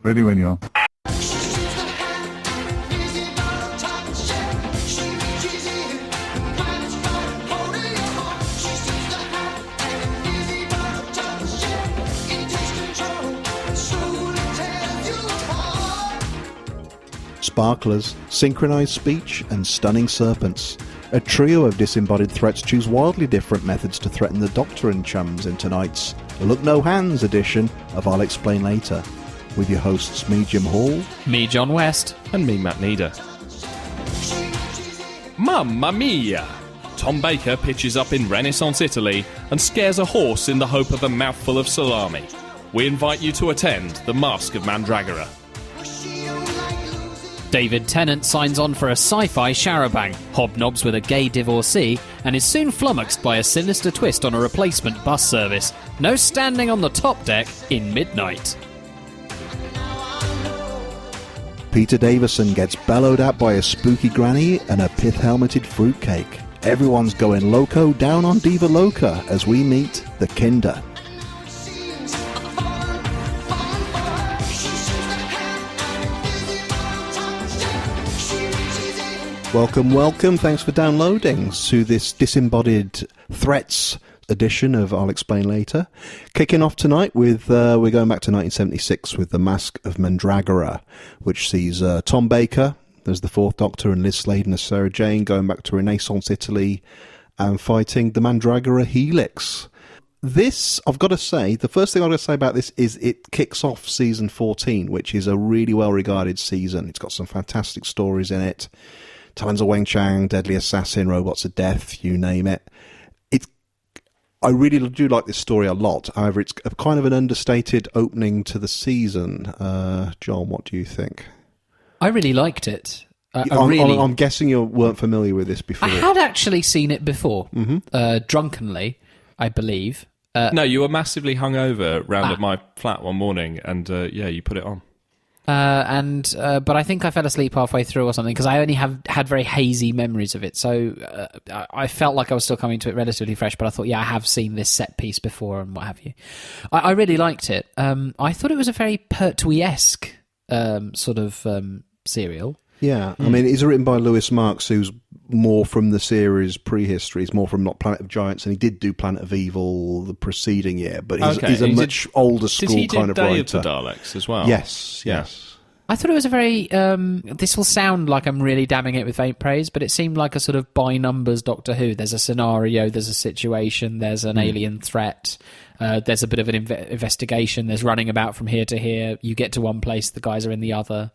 Ready when you are. Sparklers, synchronized speech, and stunning serpents. A trio of disembodied threats choose wildly different methods to threaten the Doctor and chums in tonight's Look No Hands edition of I'll Explain Later, with your hosts me, Jim Hall, me, John West, and me, Matt Needer. Mamma mia! Tom Baker pitches up in Renaissance Italy and scares a horse in the hope of a mouthful of salami. We invite you to attend the Masque of Mandragora. David Tennant signs on for a sci-fi charabanc, hobnobs with a gay divorcee, and is soon flummoxed by a sinister twist on a replacement bus service. No standing on the top deck in Midnight. Peter Davison gets bellowed at by a spooky granny and a pith-helmeted fruitcake. Everyone's going loco down on Diva Loca as we meet the Kinder. Welcome. Thanks for downloading to this disembodied threats edition of I'll Explain Later. Kicking off tonight with, we're going back to 1976 with the Masque of Mandragora, which sees Tom Baker as the Fourth Doctor and Liz Sladen as Sarah Jane going back to Renaissance Italy and fighting the Mandragora Helix. This, I've got to say, the first thing I've got to say about this is it kicks off season 14, which is a really well-regarded season. It's got some fantastic stories in it. Talons of Weng Chang, Deadly Assassin, Robots of Death, you name it. I really do like this story a lot. However, it's a kind of an understated opening to the season. John, what do you think? I really liked it. I'm guessing you weren't familiar with this before. I had actually seen it before, drunkenly, I believe. No, you were massively hungover round at my flat one morning, and you put it on. But I think I fell asleep halfway through or something because I only had very hazy memories of it. So I felt like I was still coming to it relatively fresh. But I thought, I have seen this set piece before and what have you. I really liked it. I thought it was a very Pertwee-esque sort of serial. Yeah, I mean, it's written by Lewis Marks, who's more from the series prehistory. He's more from not Planet of Giants, and he did do Planet of Evil the preceding year, but he's a much older school kind of writer. Did he do Day of the Daleks as well? Yes. I thought it was a very... this will sound like I'm really damning it with faint praise, but it seemed like a sort of by-numbers Doctor Who. There's a scenario, there's a situation, there's an alien threat, there's a bit of an investigation, there's running about from here to here. You get to one place, the guys are in the other.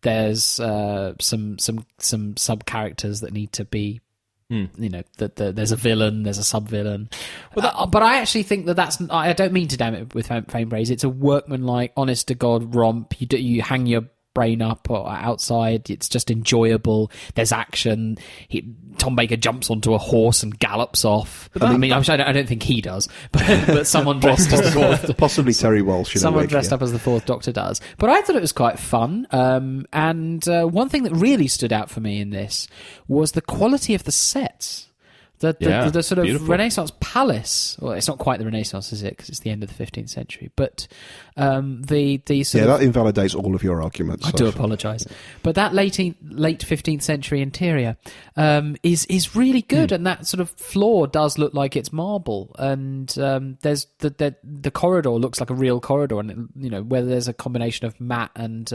There's some sub-characters that need to be... there's a villain, there's a sub-villain. But I actually think that's... I don't mean to damn it with faint praise. It's a workmanlike, honest-to-God romp. You hang your brain up or outside. It's just enjoyable. There's action. Tom Baker jumps onto a horse and gallops off. I don't think he does, but someone dressed as the fourth... Possibly Terry Walsh. Someone dressed up as the Fourth Doctor does. But I thought it was quite fun. And one thing that really stood out for me in this was the quality of the sets. The sort of beautiful Renaissance palace. Well, it's not quite the Renaissance, is it? Because it's the end of the 15th century. But the sort of... that invalidates all of your arguments. I do apologise. But that late 15th century interior is really good, and that sort of floor does look like it's marble. And there's the corridor looks like a real corridor, and whether there's a combination of matte and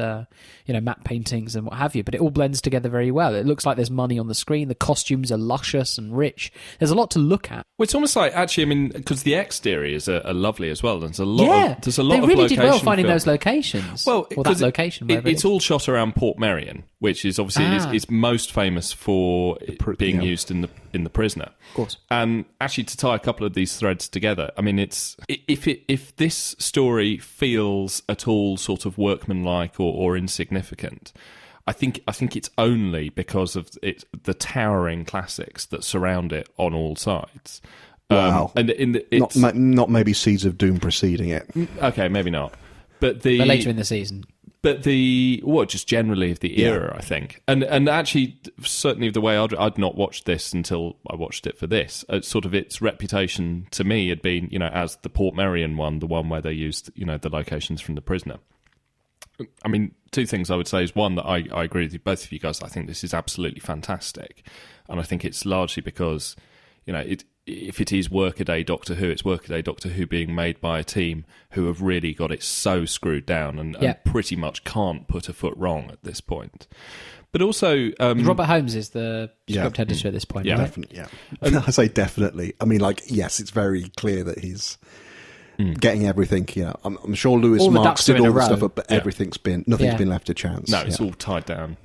matte paintings and what have you, but it all blends together very well. It looks like there's money on the screen. The costumes are luscious and rich. There's a lot to look at. Well, it's almost like, actually, because the exteriors are lovely as well. There's a lot of they really did well finding those locations. Well, or that location. It's all shot around Port Merion, which is obviously is most famous for being used in the Prisoner. Of course. And actually, to tie a couple of these threads together, I mean, if this story feels at all sort of workmanlike or insignificant, I think it's only because of the towering classics that surround it on all sides. Wow. Not maybe Seeds of Doom preceding it. Okay, maybe not. But later in the season. But just generally of the era, I think. And actually, certainly the way I'd not watched this until I watched it for this, sort of its reputation to me had been, as the Port Merion one, the one where they used, the locations from The Prisoner. I mean, two things I would say is, one, that I agree with you, both of you guys. I think this is absolutely fantastic. And I think it's largely because, if it is workaday Doctor Who, it's workaday Doctor Who being made by a team who have really got it so screwed down and pretty much can't put a foot wrong at this point. But also... Robert Holmes is the script editor at this point, yeah, right? Definitely, yeah. I say definitely. I mean, yes, it's very clear that he's getting everything. I'm sure Lewis Marks did all the stuff, but nothing's been left to chance. No, it's all tied down.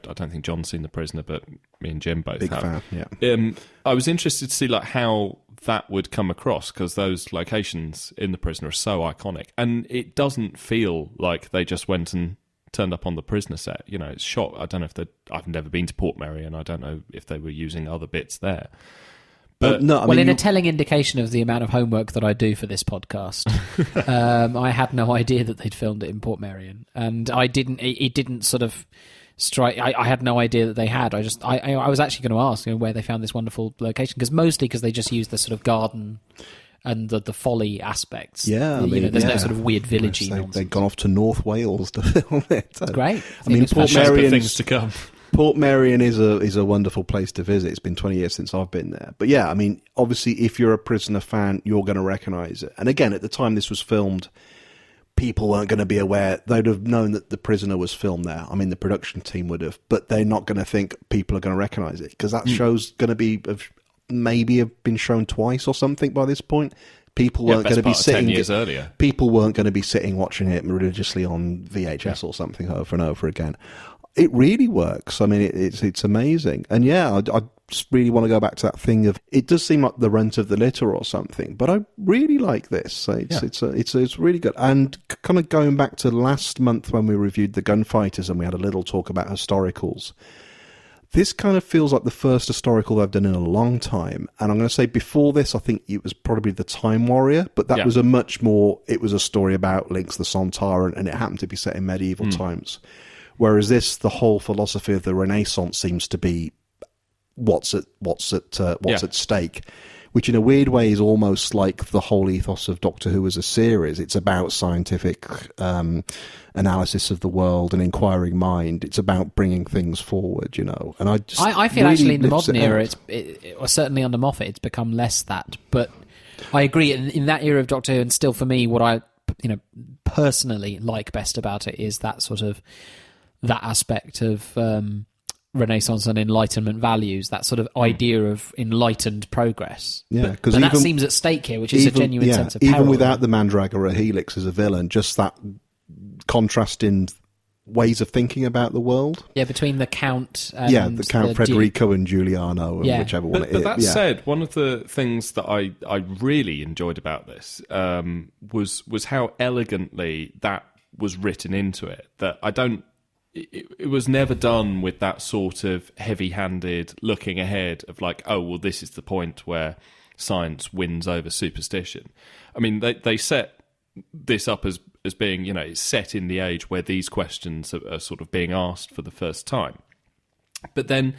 I don't think John's seen The Prisoner, but me and Jim both Big have. Fan, yeah. I was interested to see how that would come across, because those locations in The Prisoner are so iconic, and it doesn't feel like they just went and turned up on the Prisoner set. It's shot. I don't know if I've never been to Portmeirion, and I don't know if they were using other bits there. But no, in a telling indication of the amount of homework that I do for this podcast, I had no idea that they'd filmed it in Portmeirion, and it didn't sort of strike. I had no idea that they had. I was actually going to ask where they found this wonderful location, because they just used the sort of garden and the folly aspects. Yeah, I mean, there's no sort of weird villagey nonsense. They've gone off to North Wales to film it. It's great. I mean, things to come. Portmeirion is a wonderful place to visit. It's been 20 years since I've been there. But yeah, I mean, obviously, if you're a Prisoner fan, you're going to recognise it. And again, at the time this was filmed, people weren't going to be aware. They'd have known that The Prisoner was filmed there. I mean, the production team would have. But they're not going to think people are going to recognise it, because that show's going to be... maybe have been shown twice or something by this point. People weren't going to be sitting 10 years earlier. People weren't going to be sitting watching it religiously on VHS or something over and over again. It really works. I mean, it's amazing. And I just really want to go back to that thing of, it does seem like The Rent of the Litter or something, but I really like this. It's really good. And kind of going back to last month when we reviewed The Gunfighters and we had a little talk about historicals, this kind of feels like the first historical I've done in a long time. And I'm going to say, before this, I think it was probably The Time Warrior, but that was it was a story about Lynx the Sontaran, and it happened to be set in medieval times. Whereas this, the whole philosophy of the Renaissance seems to be what's at stake, which in a weird way is almost like the whole ethos of Doctor Who as a series. It's about scientific analysis of the world and inquiring mind. It's about bringing things forward, And I feel really actually in the modern it era, out. or certainly under Moffat, it's become less that. But I agree, in that era of Doctor Who, and still for me, what I personally like best about it is that sort of that aspect of Renaissance and Enlightenment values, that sort of idea of enlightened progress. Yeah, because that seems at stake here, which is a genuine sense of peril. Even without the Mandragora Helix as a villain, just that contrasting ways of thinking about the world. Yeah, between the Count and the Count Federico and Giuliano, and whichever one it is. But that said, one of the things that I really enjoyed about this was how elegantly that was written into it. That it was never done with that sort of heavy-handed looking ahead of like, oh, well, this is the point where science wins over superstition. I mean, they set this up as being, it's set in the age where these questions are sort of being asked for the first time. But then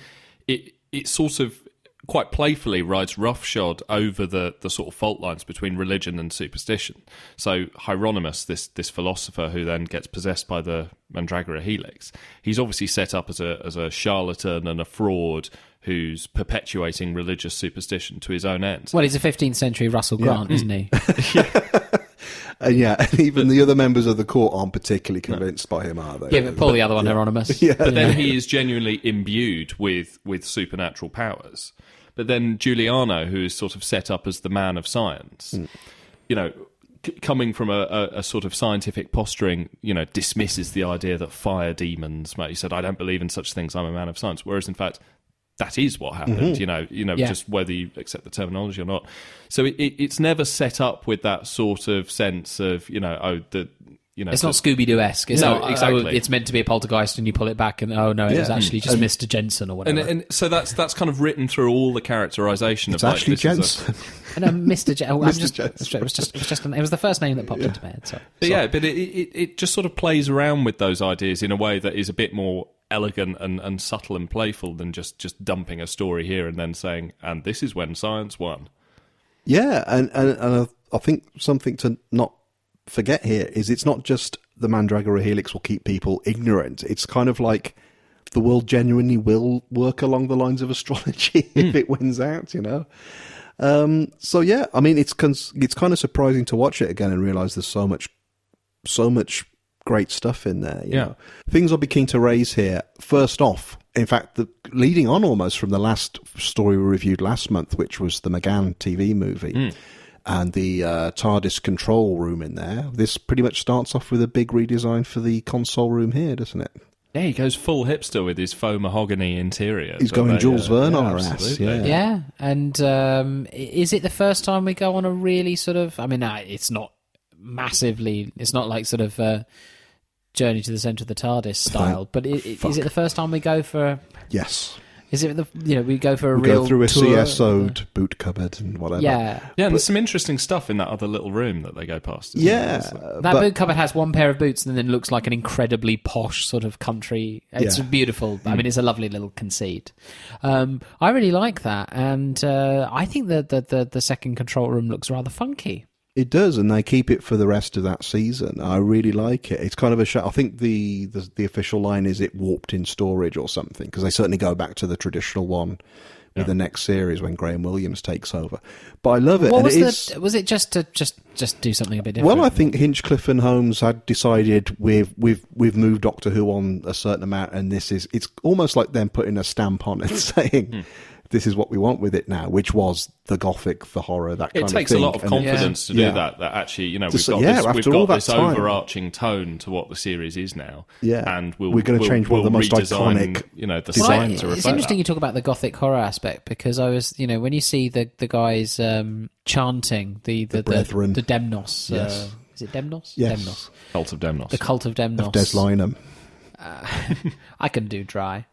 it sort of quite playfully rides roughshod over the sort of fault lines between religion and superstition. So Hieronymus, this philosopher who then gets possessed by the Mandragora Helix, he's obviously set up as a charlatan and a fraud who's perpetuating religious superstition to his own ends. Well, he's a 15th century Russell Grant, isn't he? And even the other members of the court aren't particularly convinced by him, are they? Yeah, but Paul, the other one, Hieronymus. But then he is genuinely imbued with supernatural powers. But then Giuliano, who is sort of set up as the man of science, coming from a sort of scientific posturing, dismisses the idea that fire demons. He said, "I don't believe in such things. I'm a man of science." Whereas, in fact, that is what happened. Just whether you accept the terminology or not. So it's never set up with that sort of sense of it's not Scooby-Doo-esque. Exactly. It's meant to be a poltergeist, and you pull it back, and it was actually just Mr. Jensen or whatever. And so that's kind of written through all the characterization. It's actually Jensen. Mr. Jensen. It was the first name that popped into my head. But it just sort of plays around with those ideas in a way that is a bit more elegant and subtle and playful than just dumping a story here and then saying, and this is when science won. Yeah, and I think something to not forget here is it's not just the Mandragora Helix will keep people ignorant. It's kind of like the world genuinely will work along the lines of astrology if it wins out, you know. So yeah, I mean, it's kind of surprising to watch it again and realize there's so much great stuff in there. You know? Things I'll be keen to raise here. First off, in fact, leading on almost from the last story we reviewed last month, which was the McGann TV movie. And the TARDIS control room in there. This pretty much starts off with a big redesign for the console room here, doesn't it? Yeah, he goes full hipster with his faux mahogany interior. He's going Jules Verne on our ass. Yeah, and is it the first time we go on a really sort of... I mean, it's not massively... It's not like sort of Journey to the Centre of the TARDIS style, but is it the first time we go for... Yes. Is it we go for we real go through a tour? CSO'd boot cupboard and whatever. Yeah, and there's some interesting stuff in that other little room that they go past. That boot cupboard has one pair of boots and then looks like an incredibly posh sort of country. It's beautiful. I mean, it's a lovely little conceit. I really like that, and I think that the second control room looks rather funky. It does, and they keep it for the rest of that season. I really like it. It's kind of a show. I think the official line is it warped in storage or something, because they certainly go back to the traditional one with the next series when Graham Williams takes over. But I love it. What and was it just to just do something a bit different? Well, I think Hinchcliffe and Holmes had decided we've moved Doctor Who on a certain amount, and it's almost like them putting a stamp on it saying. This is what we want with it now, which was the gothic, the horror, that kind of thing. It takes a lot of confidence to do that actually, you know, we've got this overarching tone to what the series is now. Yeah. And we're going to change one of the most iconic the design to reflect It's interesting you talk about the gothic horror aspect, because I was, when you see the guys chanting the brethren. the Demnos. Yes. Is it Demnos? Yes. Demnos. Cult of Demnos. The Cult of Demnos. Of Des Lynam. I can do dry.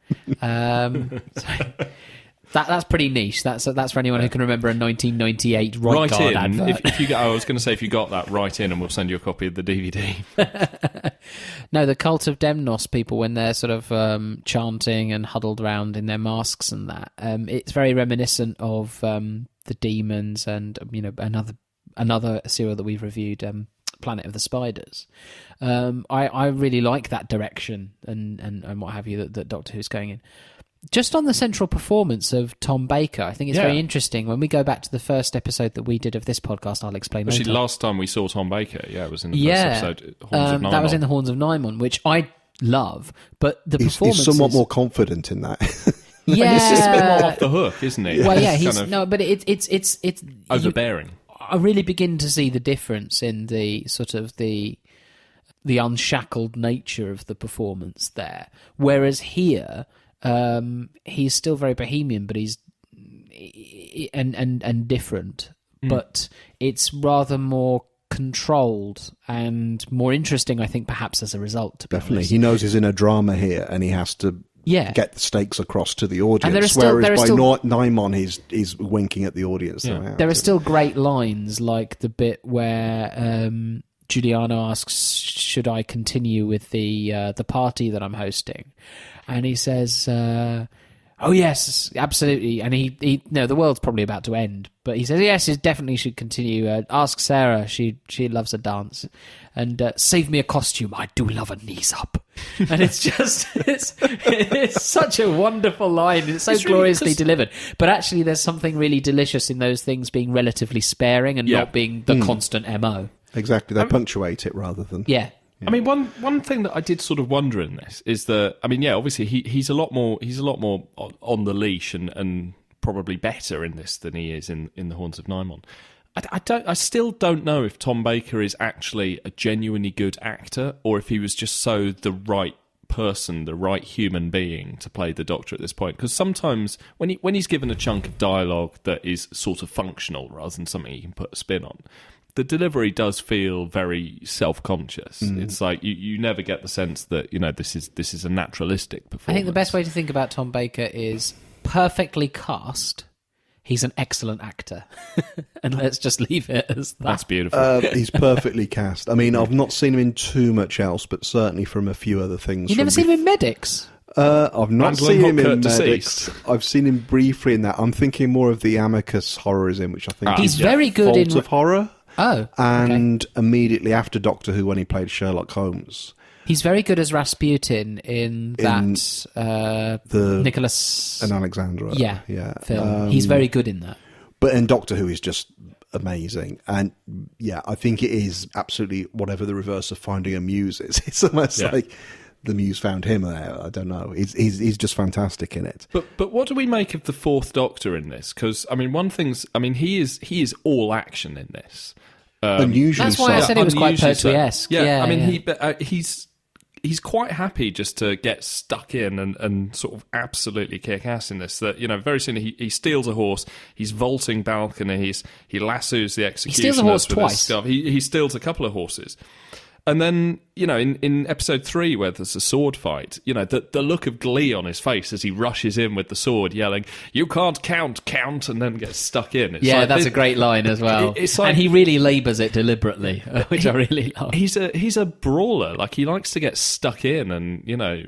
That's pretty niche. That's for anyone who can remember a 1998 Right Guard advert. If you get, I was going to say, if you got that, write in and we'll send you a copy of the DVD. No, the Cult of Demnos people, when they're sort of chanting and huddled around in their masks and that, it's very reminiscent of the Demons and another serial that we've reviewed, Planet of the Spiders. I really like that direction and what have you that Doctor Who's going in. Just on the central performance of Tom Baker, I think it's very interesting. When we go back to the first episode that we did of this podcast, I'll explain later. Actually, last time we saw Tom Baker, it was in the first episode, Horns of Nimon. That was in the Horns of Nimon, which I love, but the performance he's somewhat more confident in that. Yeah. He's just a bit more off the hook, isn't he? Well, yeah, but it's overbearing. I really begin to see the difference in the sort of the unshackled nature of the performance there. Whereas here, he's still very bohemian, but he's and different. But it's rather more controlled and more interesting, I think, perhaps as a result. Definitely, he knows he's in a drama here, and he has to get the stakes across to the audience. Whereas by Nimon, he's winking at the audience. Yeah. There are still great lines, like the bit where Juliana asks, "Should I continue with the party that I'm hosting?" And he says, "Oh yes, absolutely." And he the world's probably about to end, but he says, "Yes, it definitely should continue. Ask Sarah; she loves a dance, and save me a costume. I do love a knees up." And it's just it's such a wonderful line. It's so gloriously delivered. But actually, there's something really delicious in those things being relatively sparing and not being the constant MO. Exactly, they punctuate it rather than I mean, one thing that I did sort of wonder in this is that, I mean, obviously he's a lot more on the leash and probably better in this than he is in the Horns of Nimon. I still don't know if Tom Baker is actually a genuinely good actor or if he was just so the right person, the right human being to play the Doctor at this point. Because sometimes when he's given a chunk of dialogue that is sort of functional rather than something he can put a spin on, the delivery does feel very self-conscious. It's like you never get the sense that this is a naturalistic performance. I think the best way to think about Tom Baker is perfectly cast. He's an excellent actor, and let's just leave it as that. That's beautiful. He's perfectly cast. I mean, I've not seen him in too much else, but certainly from a few other things. You've never seen him in Medics? I've not seen him in Medics. Deceased. I've seen him briefly in that. I'm thinking more of the Amicus horror is in, which I think he's very good Fault in of Horror. Oh, and immediately after Doctor Who when he played Sherlock Holmes. He's very good as Rasputin in that the Nicholas and Alexandra. Yeah. film. He's very good in that. But in Doctor Who is just amazing. And yeah, I think it is absolutely whatever the reverse of finding a muse is. It's almost like the muse found him there. I don't know. He's just fantastic in it. But what do we make of the Fourth Doctor in this? Because he is all action in this. Unusually That's why I so. said it was quite Unusually Pertwee-esque. Yeah, he's quite happy just to get stuck in and sort of absolutely kick ass in this. That, you know, very soon he steals a horse, he's vaulting balconies, he lassos the executioners. He steals a horse with his twice. scarf. He steals a couple of horses. And then, you know, in episode 3 where there's a sword fight, you know, the look of glee on his face as he rushes in with the sword yelling, "You can't count," and then gets stuck in. It's like, that's a great line as well. It's like, and he really labours it deliberately, which I really love. He's a brawler. Like, he likes to get stuck in and, you know,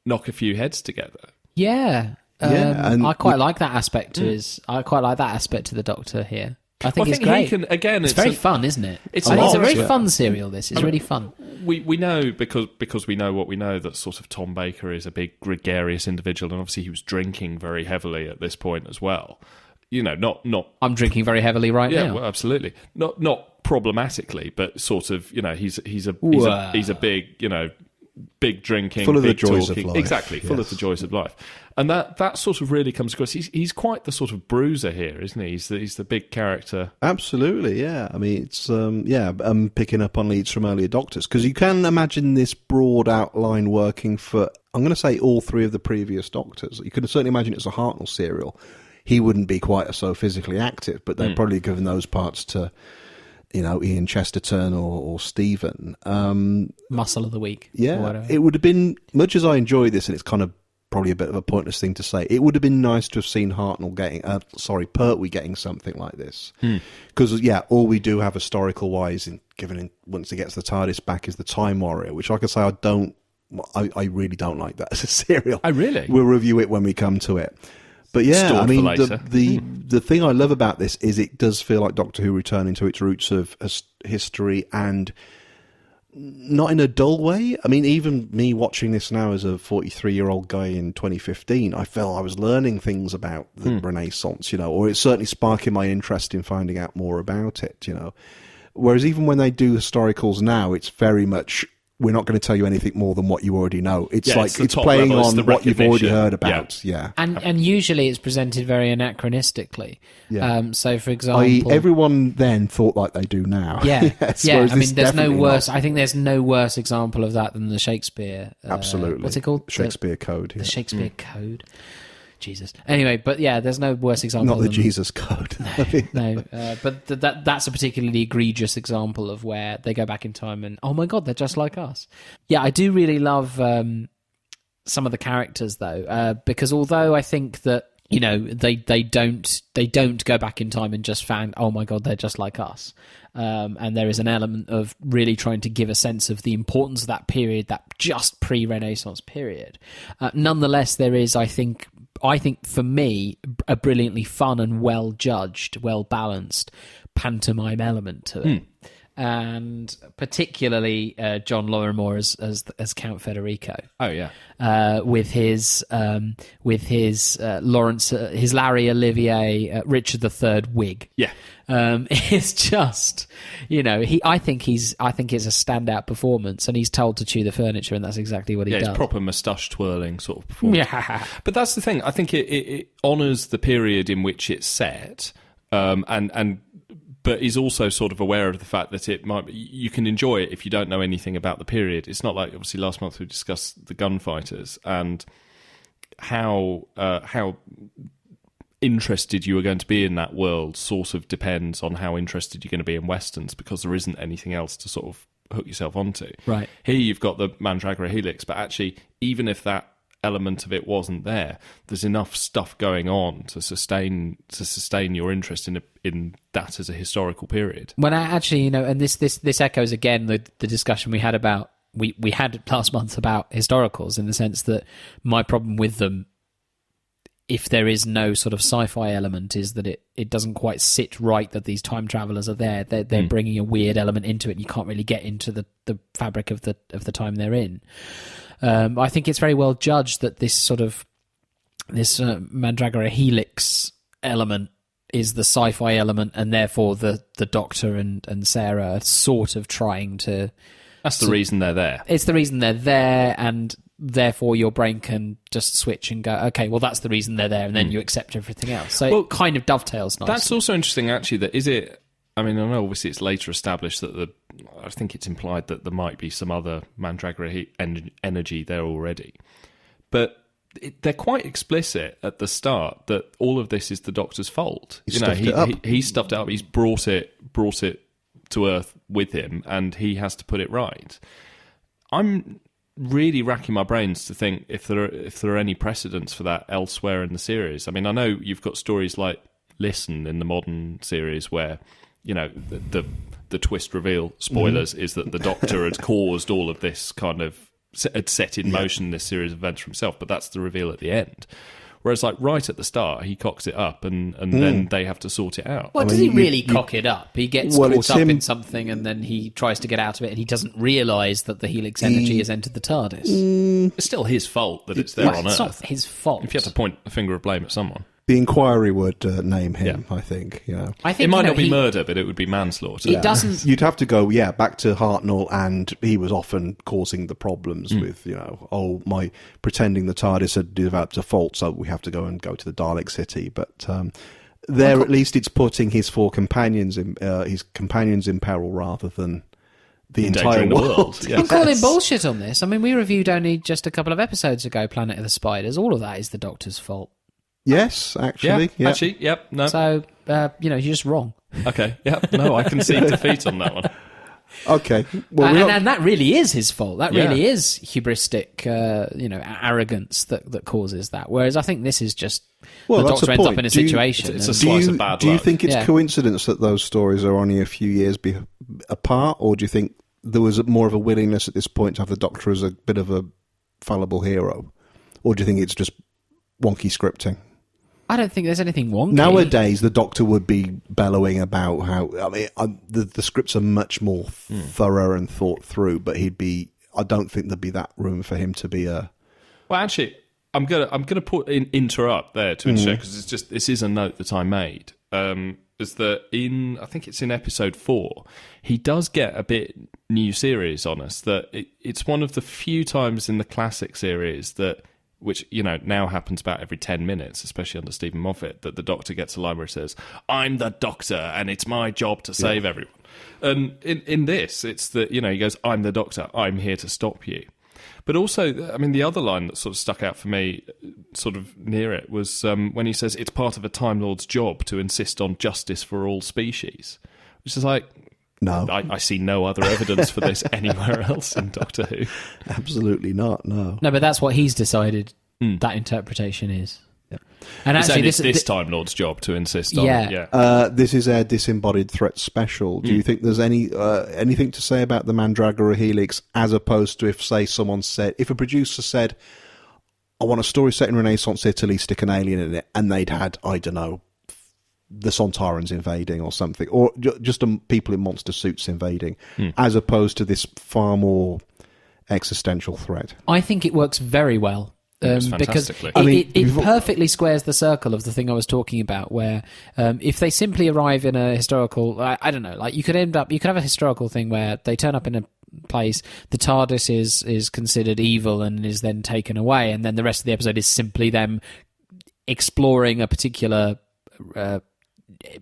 knock a few heads together. Yeah. and I quite like that aspect to I quite like that aspect to the Doctor here. I think Well, I it's think great. he can, again, it's very fun, isn't it? It's I think it's a large, very fun serial. This is really fun. We know because we know what we know, that sort of Tom Baker is a big gregarious individual, and obviously he was drinking very heavily at this point as well. You know, not I'm drinking very heavily right yeah, now. well, absolutely, not problematically, but sort of, you know, he's a big, you know, big drinking, full of big the joys talking, of life. exactly, full of the joys of life, and that sort of really comes across. He's quite the sort of bruiser here, isn't he? He's the big character. Absolutely, yeah. I mean, it's picking up on leads from earlier Doctors, because you can imagine this broad outline working for, I'm going to say, all 3 of the previous Doctors. You could certainly imagine it's a Hartnell serial. He wouldn't be quite so physically active, but they've probably given those parts to, you know, Ian Chesterton or Stephen. Muscle of the week. Yeah, it would have been, much as I enjoy this, and it's kind of probably a bit of a pointless thing to say, it would have been nice to have seen Pertwee getting something like this. Because, all we do have historical-wise, once he gets the TARDIS back, is the Time Warrior, which, like I say, I really don't like that as a serial. I really? We'll review it when we come to it. But yeah, Stored I mean, for later. the thing I love about this is it does feel like Doctor Who returning to its roots of history, and not in a dull way. I mean, even me watching this now as a 43-year-old guy in 2015, I felt I was learning things about the Renaissance, you know, or it's certainly sparking my interest in finding out more about it, you know. Whereas even when they do historicals now, it's very much, we're not going to tell you anything more than what you already know. It's like it's playing level, on what you've already heard about. Yeah. And usually it's presented very anachronistically. Yeah. So, for I.e., example, everyone then thought like they do now. Yeah, Yes, yeah. whereas I mean, this there's no definitely worse. not. I think there's no worse example of that than the Shakespeare. Absolutely. What's it called? Shakespeare Code. The Yeah. Shakespeare Code. Jesus. Anyway, but yeah, there's no worse example. Not the than, Jesus Code. No, but that's a particularly egregious example of where they go back in time and, oh my God, they're just like us. Yeah, I do really love some of the characters though, because although I think that, you know, they don't go back in time and just find, oh my God, they're just like us. And there is an element of really trying to give a sense of the importance of that period, that just pre-Renaissance period. Nonetheless, there is, I think for me, a brilliantly fun and well-judged, well-balanced pantomime element to it. And particularly John Lorrimore as Count Federico. Oh yeah, with his Lawrence, his Larry Olivier, Richard III wig. yeah. It's just, you know, I think it's a standout performance, and he's told to chew the furniture, and that's exactly what he does. It's proper moustache twirling sort of performance. Yeah. But that's the thing. I think it honours the period in which it's set, but is also sort of aware of the fact that you can enjoy it if you don't know anything about the period. It's not like, obviously, last month we discussed the gunfighters and how interested you are going to be in that world sort of depends on how interested you're going to be in westerns, because there isn't anything else to sort of hook yourself onto. Right. Here you've got the Mandragora helix, but actually, even if that element of it wasn't there's enough stuff going on to sustain your interest in that as a historical period. When I actually, you know, and this echoes again the discussion we had about we had last month about historicals, in the sense that my problem with them if there is no sort of sci-fi element, is that it doesn't quite sit right that these time travelers are there. They're bringing a weird element into it, and you can't really get into the fabric of the time they're in. I think it's very well judged that this Mandragora helix element is the sci-fi element, and therefore the Doctor and Sarah are sort of trying to... That's the reason they're there. It's the reason they're there, and therefore your brain can just switch and go, okay, well, that's the reason they're there, and then you accept everything else. So it kind of dovetails nicely. That's also interesting, actually, that is it... I mean, I know obviously it's later established that I think it's implied that there might be some other Mandragora energy there already. But they're quite explicit at the start that all of this is the Doctor's fault. He stuffed it up. He stuffed it up. He's brought it to Earth with him, and he has to put it right. I'm really racking my brains to think if there are any precedents for that elsewhere in the series. I mean, I know you've got stories like Listen in the modern series where, you know, the twist reveal, spoilers, is that the Doctor had caused all of this kind of, had set in motion this series of events for himself, but that's the reveal at the end. Whereas, like, right at the start, he cocks it up, and then they have to sort it out. Well, does he really cock it up? He gets caught up in something, and then he tries to get out of it, and he doesn't realise that the helix energy has entered the TARDIS. It's still his fault that it's there on Earth. It's not his fault. If you have to point a finger of blame at someone. The Inquiry would name him, I think. I think it might not be murder, but it would be manslaughter. It doesn't. You'd have to go, back to Hartnell, and he was often causing the problems with, pretending the TARDIS had developed a fault, so we have to go to the Dalek City. But at least it's putting his companions in peril rather than the entire world. I'm calling bullshit on this. I mean, we reviewed only just a couple of episodes ago Planet of the Spiders. All of that is the Doctor's fault. Yes, actually. Yeah. Actually, yep. No. So, you're just wrong. Okay, yep. No, I concede defeat on that one. Okay. Well, and that really is his fault. That really is hubristic, arrogance that causes that. Whereas I think this is just the Doctor ends up in a situation. It's a slice of bad luck. Do you think it's coincidence that those stories are only a few years apart, or do you think there was more of a willingness at this point to have the Doctor as a bit of a fallible hero? Or do you think it's just wonky scripting? I don't think there's anything wonky. Nowadays, the Doctor would be bellowing about how... I mean, the scripts are much more thorough and thought through, but I don't think there'd be that room for him to be a... Well, actually, I'm gonna interrupt there to interject, because this is a note that I made. Is that I think it's in episode 4, he does get a bit new series on us. That it's one of the few times in the classic series which, now happens about every 10 minutes, especially under Stephen Moffat, that the Doctor gets a line where he says, "I'm the Doctor, and it's my job to save everyone." And in this, it's that, he goes, "I'm the Doctor, I'm here to stop you." But also, I mean, the other line that sort of stuck out for me, sort of near it, was when he says, "It's part of a Time Lord's job to insist on justice for all species," which is like... No. I see no other evidence for this anywhere else in Doctor Who. Absolutely not, no. No, but that's what he's decided that interpretation is. Yeah. And actually, this Time Lord's job to insist on. This is our Disembodied Threat special. Do you think there's anything to say about the Mandragora Helix, as opposed to if a producer said, "I want a story set in Renaissance Italy, stick an alien in it," and they'd had, I don't know, the Sontarans invading or something, or just people in monster suits invading, as opposed to this far more existential threat? I think it works very well. Because it perfectly squares the circle of the thing I was talking about, where if they simply arrive in a historical, I don't know, like you could have a historical thing where they turn up in a place, the TARDIS is considered evil and is then taken away, and then the rest of the episode is simply them exploring a particular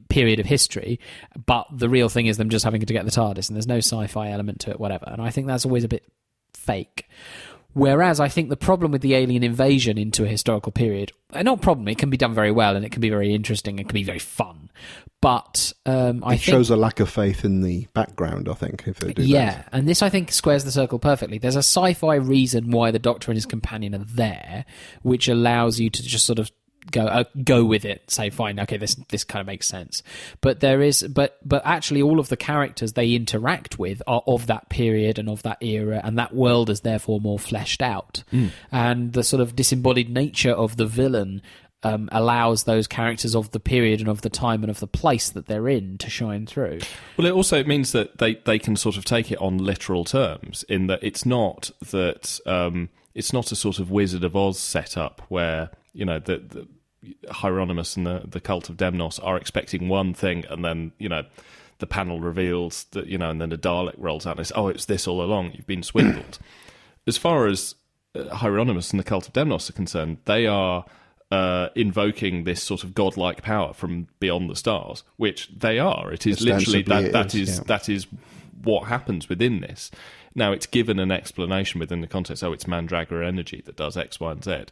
period of history, but the real thing is them just having to get the TARDIS, and there's no sci-fi element to it, whatever. And I think that's always a bit fake. Whereas I think the problem with the alien invasion into a historical period, not problem, it can be done very well, and it can be very interesting, and it can be very fun. But I think it shows a lack of faith in the background, I think, if they do that. Yeah, and this, I think, squares the circle perfectly. There's a sci-fi reason why the Doctor and his companion are there, which allows you to just sort of go with it, say, fine, okay, this kind of makes sense. But but actually all of the characters they interact with are of that period and of that era, and that world is therefore more fleshed out. And the sort of disembodied nature of the villain allows those characters of the period and of the time and of the place that they're in to shine through. Well, it also means that they can sort of take it on literal terms, in that it's not that it's not a sort of Wizard of Oz setup where, you know, the Hieronymus and the cult of Demnos are expecting one thing, and then, you know, the panel reveals that, you know, and then a Dalek rolls out and says, "Oh, it's this all along. You've been swindled." As far as Hieronymus and the cult of Demnos are concerned, they are invoking this sort of godlike power from beyond the stars, which they are. It is literally that is what happens within this. Now, it's given an explanation within the context. Oh, it's Mandragora energy that does X, Y, and Z.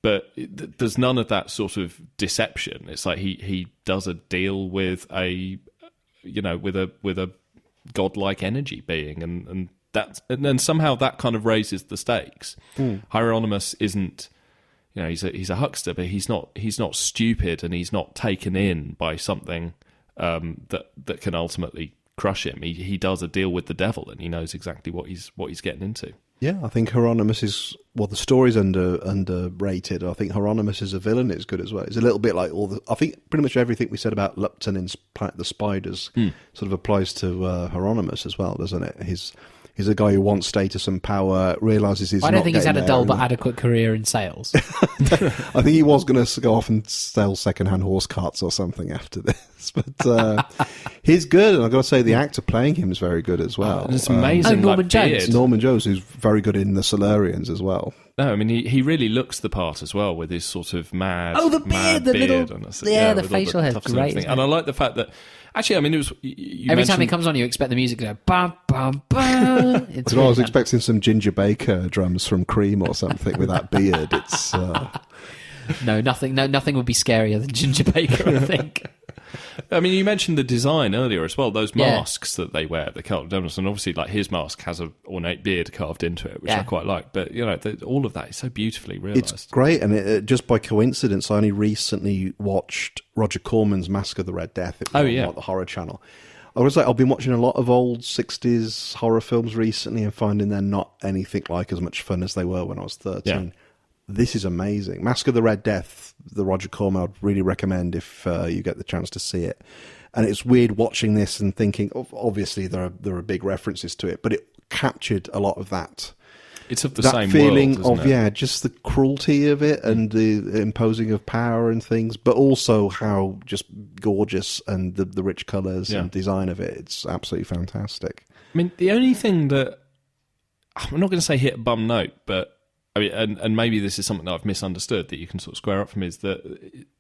But there's none of that sort of deception. It's like he does a deal with a godlike energy being, and then somehow that kind of raises the stakes. Hieronymus isn't, you know, he's a huckster, but he's not stupid, and he's not taken in by something that can ultimately crush him. He does a deal with the devil, and he knows exactly what he's getting into. Yeah, I think Hieronymus is, well, the story's underrated. I think Hieronymus as a villain is good as well. It's a little bit like I think pretty much everything we said about Lupton in the Spiders sort of applies to Hieronymus as well, doesn't it? He's a guy who wants status and power, realises he's I don't think he's had a dull but adequate career in sales. I think he was going to go off and sell second-hand horse carts or something after this. But he's good, and I've got to say the actor playing him is very good as well. It's amazing. Norman Jones. Norman Jones, who's very good in the Solarians as well. No, I mean, he really looks the part as well, with his sort of mad... Oh, the beard, the beard, little... The facial hair's great. And I like the fact that... Actually, I mean, it was... Every time he comes on, you expect the music to go... Bum, bum, bum. I was expecting some Ginger Baker drums from Cream or something with that beard. It's... No, nothing would be scarier than Ginger Baker, I think. I mean, you mentioned the design earlier as well. Those masks that they wear, the cult of Demnos, and obviously, like, his mask has an ornate beard carved into it, which I quite like. But, you know, all of that is so beautifully realised. It's great, and it, just by coincidence, I only recently watched Roger Corman's Masque of the Red Death. It was on the Horror Channel. I was like, I've been watching a lot of old 60s horror films recently and finding they're not anything like as much fun as they were when I was 13. Yeah. This is amazing. Masque of the Red Death, the Roger Corman, I'd really recommend if you get the chance to see it. And it's weird watching this and thinking, obviously there are big references to it, but it captured a lot of that. It's of the same feeling world, isn't it? just the cruelty of it and the imposing of power and things, but also how just gorgeous and the rich colours and design of it. It's absolutely fantastic. I mean, the only thing that I'm not going to say hit a bum note, but I mean, and maybe this is something that I've misunderstood that you can sort of square up from, is that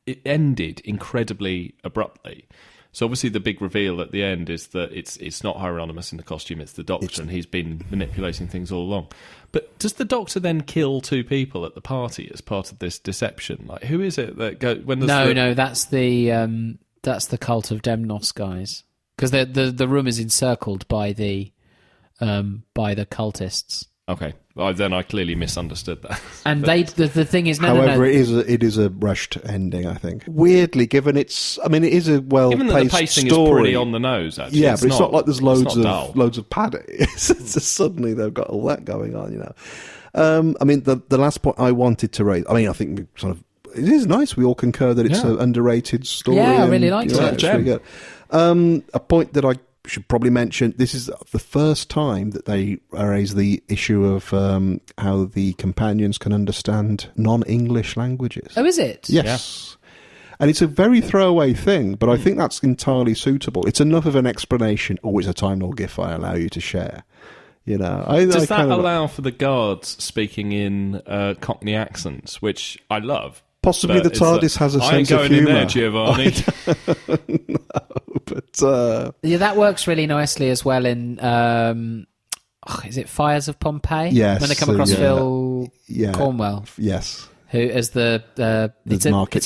it ended incredibly abruptly. So obviously the big reveal at the end is that it's not Hieronymus in the costume, it's the Doctor, and he's been manipulating things all along. But does the Doctor then kill two people at the party as part of this deception? Like, who is it that go when? No, that's the cult of Demnos guys, because the room is encircled by the cultists. Okay, well, then I clearly misunderstood that. And the thing is, however, it is a rushed ending, I think. Weirdly, given it is a well-paced given that the pacing story. is pretty on the nose, actually. Yeah, but it's not like there's loads of padding. It's just suddenly they've got all that going on, you know. I mean, the last point I wanted to raise. I mean, I think we sort of it is nice. We all concur that it's an underrated story. Yeah, I really liked it. It's really good. A point that I should probably mention, this is the first time that they raise the issue of how the companions can understand non-English languages. Oh, is it? Yes. Yeah. And it's a very throwaway thing, but I think that's entirely suitable. It's enough of an explanation. Oh, it's a Time Lord GIF I allow you to share. You know, does that allow for the guards speaking in Cockney accents, which I love? Possibly the TARDIS has a sense of humour. I ain't going in there, Giovanni. No, but... yeah, that works really nicely as well in... is it Fires of Pompeii? Yes. When they come across Phil Cornwell. Yes. Who as it's a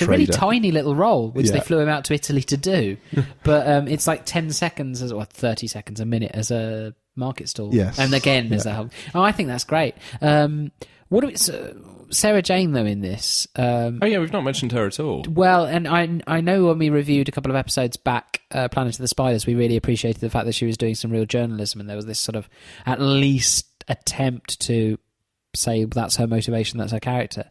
really tiny little role, which they flew him out to Italy to do. But it's like 10 seconds, or 30 seconds, a minute as a market stall. Yes. And again, as a whole. Oh, I think that's great. Sarah Jane, though, in this... we've not mentioned her at all. Well, and I know when we reviewed a couple of episodes back, Planet of the Spiders, we really appreciated the fact that she was doing some real journalism, and there was this sort of, at least, attempt to say that's her motivation, that's her character.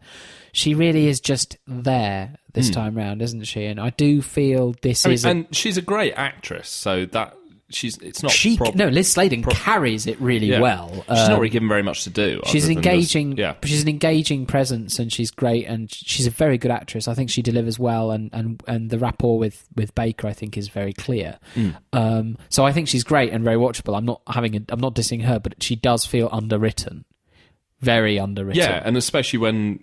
She really is just there this time round, isn't she? And I do feel and she's a great actress, so that it's not. Liz Sladen carries it really well. She's not really given very much to do. She's engaging. She's an engaging presence, and she's great, and she's a very good actress. I think she delivers well, and the rapport with Baker, I think, is very clear. So I think she's great and very watchable. I'm not dissing her, but she does feel underwritten, very underwritten. Yeah, and especially when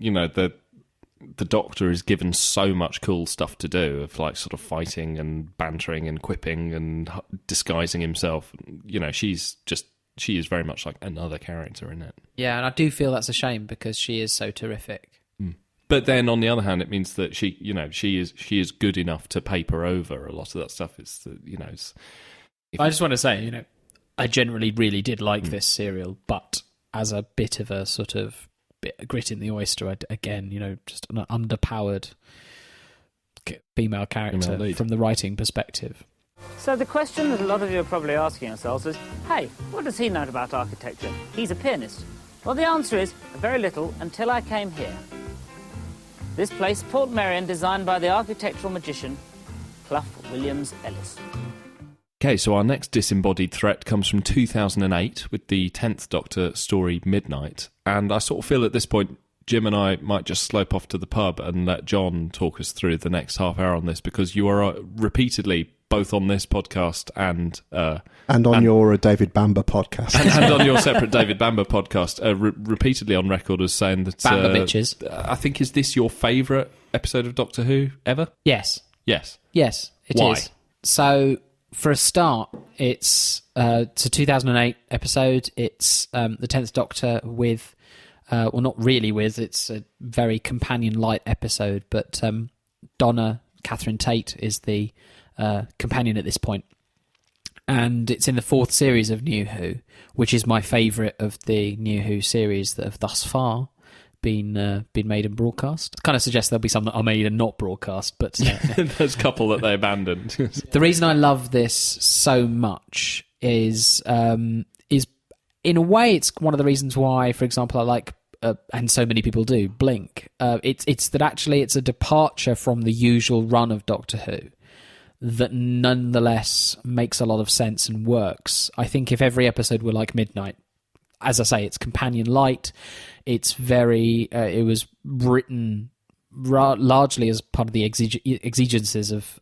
the Doctor is given so much cool stuff to do, of like sort of fighting and bantering and quipping and disguising himself. She is very much like another character in it. Yeah, and I do feel that's a shame because she is so terrific. But then on the other hand, it means that she is good enough to paper over a lot of that stuff. I just want to say, I generally really did like this serial, but as a bit of a sort of grit in the oyster, again, just an underpowered female character from the writing perspective. So the question that a lot of you are probably asking yourselves is, hey, what does he know about architecture? He's a pianist. Well, the answer is very little until I came here. This place, Port Merion, designed by the architectural magician Clough Williams Ellis. Okay, so our next disembodied threat comes from 2008 with the 10th Doctor story Midnight. And I sort of feel at this point, Jim and I might just slope off to the pub and let John talk us through the next half hour on this, because you are repeatedly, both on this podcast and on your David Bamber podcast. and on your separate David Bamber podcast, repeatedly on record as saying that... Bamber bitches. I think, is this your favourite episode of Doctor Who ever? Yes. Yes. Yes, it Why? is. So... For a start, it's a 2008 episode. It's the 10th Doctor with, not really with, it's a very companion-light episode, but Donna, Catherine Tate, is the companion at this point. And it's in the 4th series of New Who, which is my favourite of the New Who series that have thus far been made and broadcast. Kind of suggests there'll be some that are made and not broadcast, but there's a couple that they abandoned. The reason I love this so much is in a way it's one of the reasons why, for example, I like and so many people do Blink. It's that actually it's a departure from the usual run of Doctor Who that nonetheless makes a lot of sense and works. I think if every episode were like Midnight, as I say, it's companion light. It's very. It was written largely as part of the exigencies of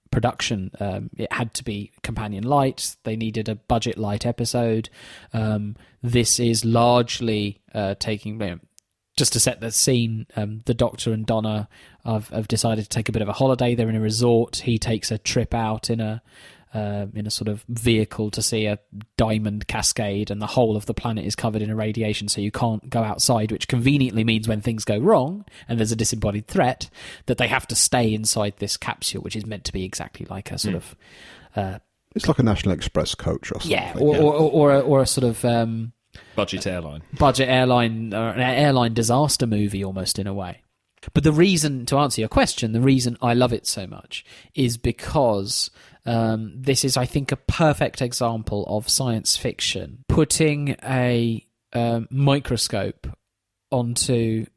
production. It had to be companion light. They needed a budget light episode. This is largely taking. Just to set the scene, the Doctor and Donna have decided to take a bit of a holiday. They're in a resort. He takes a trip out in a sort of vehicle to see a diamond cascade, and the whole of the planet is covered in irradiation, so you can't go outside, which conveniently means when things go wrong and there's a disembodied threat, that they have to stay inside this capsule, which is meant to be exactly like a sort of... it's like a National Express coach or something. Yeah, or a sort of... budget airline, or an airline disaster movie almost in a way. But the reason, to answer your question, the reason I love it so much is because this is, I think, a perfect example of science fiction putting a microscope onto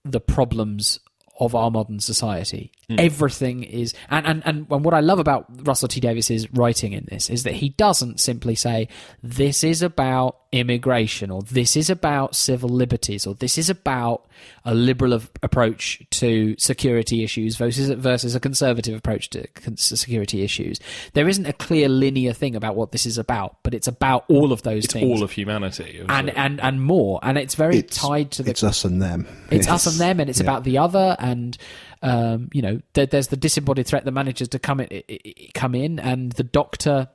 the problems of our modern society. Everything is... And what I love about Russell T Davies's writing in this is that he doesn't simply say, this is about immigration, or this is about civil liberties, or this is about a liberal approach to security issues versus a conservative approach to security issues. There isn't a clear linear thing about what this is about, but it's about all of those things. It's all of humanity. And more. And it's very tied to the... It's us and them. It's us and them, and it's about the other, and... there's the disembodied threat that manages to come in, and the Doctor